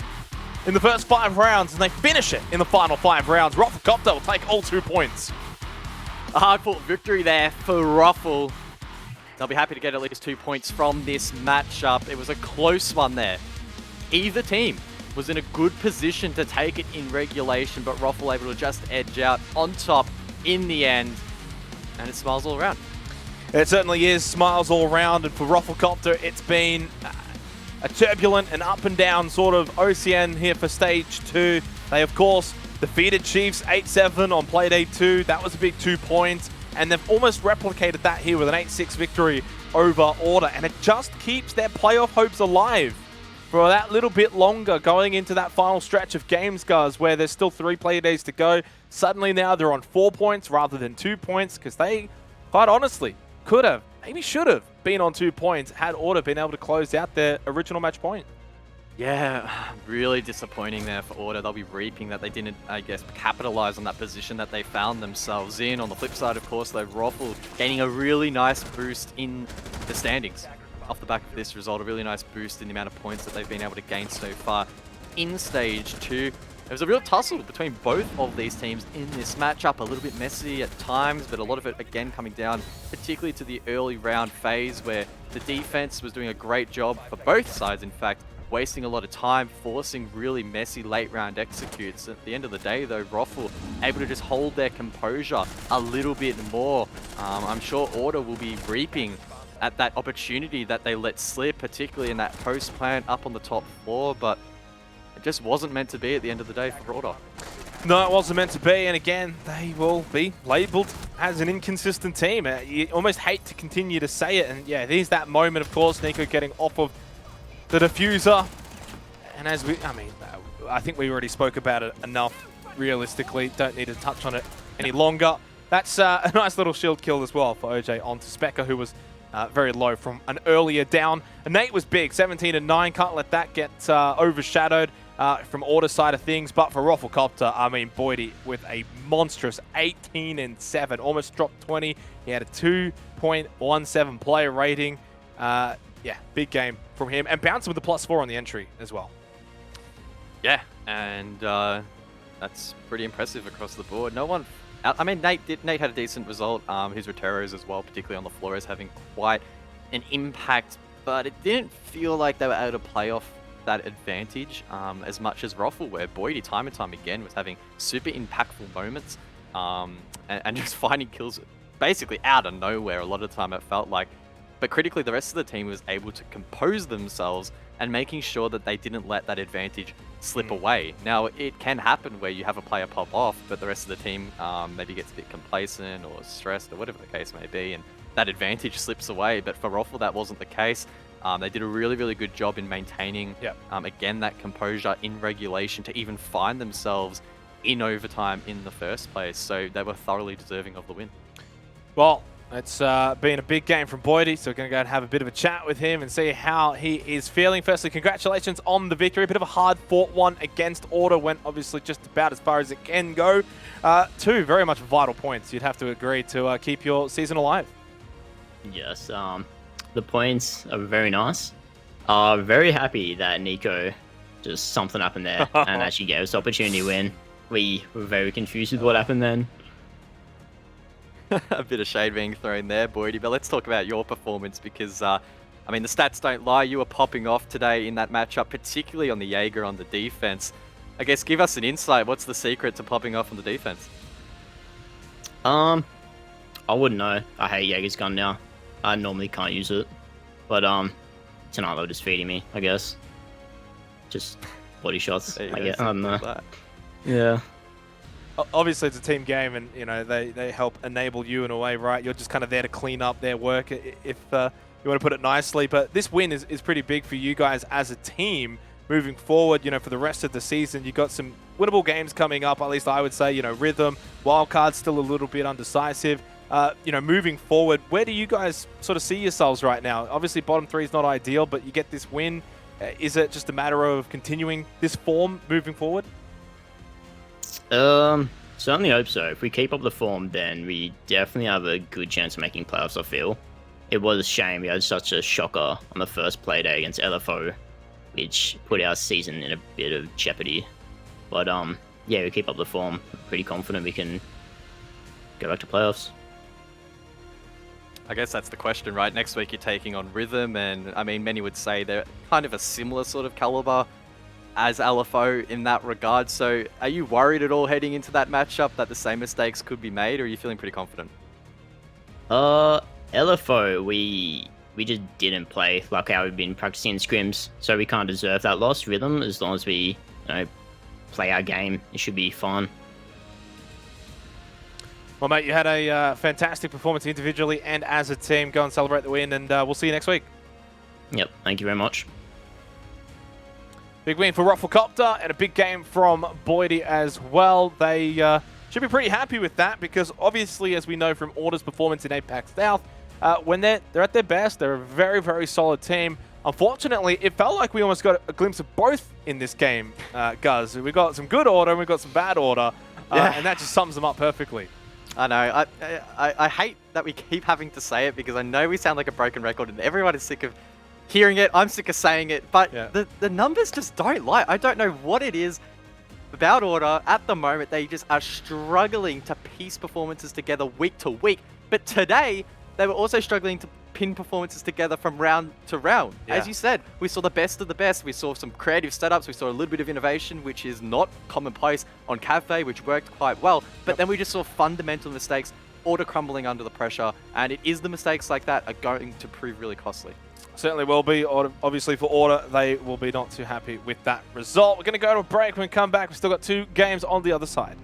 in the first 5 rounds, and they finish it in the final 5 rounds. Roflcopter will take all 2 points. A hard-fought victory there for Roffle. They'll be happy to get at least 2 points from this matchup. It was a close one there. Either team was in a good position to take it in regulation, but Roffle able to just edge out on top in the end. And it smiles all around. It certainly is. Smiles all around. And for Roflcopter, it's been a turbulent and up and down sort of OCN here for stage 2. They, of course, defeated Chiefs 8-7 on Playday 2. That was a big 2 points. And they've almost replicated that here with an 8-6 victory over Order. And it just keeps their playoff hopes alive for that little bit longer going into that final stretch of games, guys, where there's still 3 play days to go. Suddenly now they're on 4 points rather than 2 points because they, quite honestly, could have, maybe should have been on 2 points had Order been able to close out their original match point. Yeah, really disappointing there for Order. They'll be reaping that they didn't, I guess, capitalize on that position that they found themselves in. On the flip side, of course, though, Roffle gaining a really nice boost in the standings. Off the back of this result, a really nice boost in the amount of points that they've been able to gain so far in Stage 2. There was a real tussle between both of these teams in this matchup, a little bit messy at times, but a lot of it, again, coming down particularly to the early round phase where the defense was doing a great job for both sides, in fact, wasting a lot of time, forcing really messy late round executes. At the end of the day, though, Roffle able to just hold their composure a little bit more. I'm sure Order will be reaping at that opportunity that they let slip, particularly in that post plant up on the top floor, but it just wasn't meant to be at the end of the day for Order. No, it wasn't meant to be, and again, they will be labelled as an inconsistent team. You almost hate to continue to say it, and yeah, there's that moment, of course, Nico getting off of the diffuser, and as I think we already spoke about it enough, realistically, don't need to touch on it any longer. That's a nice little shield kill as well for OJ onto Specker, who was very low from an earlier down. And Nate was big, 17-9, can't let that get overshadowed from Order side of things, but for Roflcopter, I mean, Boydie with a monstrous 18-7, almost dropped 20. He had a 2.17 player rating. Yeah, big game from him, and bouncing with a +4 on the entry as well. Yeah, and that's pretty impressive across the board. No one, I mean, Nate had a decent result. His Roteros as well, particularly on the floor, is having quite an impact, but it didn't feel like they were able to play off that advantage as much as Roffle, where Boydie time and time again was having super impactful moments and just finding kills basically out of nowhere a lot of the time, it felt like. But critically, the rest of the team was able to compose themselves and making sure that they didn't let that advantage slip away. Now, it can happen where you have a player pop off, but the rest of the team maybe gets a bit complacent or stressed or whatever the case may be, and that advantage slips away. But for Roffle, that wasn't the case. They did a really, really good job in maintaining, again, that composure in regulation to even find themselves in overtime in the first place. So they were thoroughly deserving of the win. Well, It's been a big game from Boydie, so we're going to go and have a bit of a chat with him and see how he is feeling. Firstly, congratulations on the victory. A bit of a hard-fought one against Order. Went obviously just about as far as it can go. Two very much vital points, you'd have to agree, to keep your season alive. Yes, the points are very nice. Very happy that Nico, just something happened there and actually gave us the opportunity to win. We were very confused with what happened then. A bit of shade being thrown there, Boydie, but let's talk about your performance because, I mean, the stats don't lie. You were popping off today in that matchup, particularly on the Jaeger on the defense. I guess give us an insight. What's the secret to popping off on the defense? I wouldn't know. I hate Jaeger's gun now. I normally can't use it, but tonight they were just feeding me, I guess. Just body shots. I don't know. Like yeah. Obviously, it's a team game, and you know they help enable you in a way, right? You're just kind of there to clean up their work, if you want to put it nicely. But this win is pretty big for you guys as a team moving forward. You know, for the rest of the season, you got some winnable games coming up. At least I would say, you know, Rhythm, Wildcard still a little bit undecisive. You know, moving forward, where do you guys sort of see yourselves right now? Obviously, bottom three is not ideal, but you get this win. Is it just a matter of continuing this form moving forward? Certainly hope so. If we keep up the form, then we definitely have a good chance of making playoffs, I feel. It was a shame we had such a shocker on the first Playday against LFO, which put our season in a bit of jeopardy. But, yeah, we keep up the form. I'm pretty confident we can go back to playoffs. I guess that's the question, right? Next week you're taking on Rhythm, and I mean, many would say they're kind of a similar sort of caliber as LFO in that regard. So are you worried at all heading into that matchup that the same mistakes could be made, or are you feeling pretty confident? LFO, we just didn't play like how we've been practicing in scrims, so we can't deserve that loss. Rhythm, as long as we, you know, play our game, it should be fun. Well, mate, you had a fantastic performance individually and as a team. Go and celebrate the win, and we'll see you next week. Yep, thank you very much. Big win for Roflcopter and a big game from Boydie as well. They should be pretty happy with that because obviously, as we know from Order's performance in APAC South, when they're at their best, they're a very, very solid team. Unfortunately, it felt like we almost got a glimpse of both in this game, Guz. We got some good Order and we got some bad Order, and that just sums them up perfectly. I know. I hate that we keep having to say it because I know we sound like a broken record and everyone is sick of hearing it. I'm sick of saying it, but the numbers just don't lie. I don't know what it is about Order at the moment. They just are struggling to piece performances together week to week. But today, they were also struggling to pin performances together from round to round. As you said, we saw the best of the best. We saw some creative setups. We saw a little bit of innovation, which is not commonplace on Cafe, which worked quite well. But then we just saw fundamental mistakes, Order crumbling under the pressure. And it is the mistakes like that are going to prove really costly. Certainly will be. Obviously, for Order, they will be not too happy with that result. We're going to go to a break. When we come back, we've still got two games on the other side.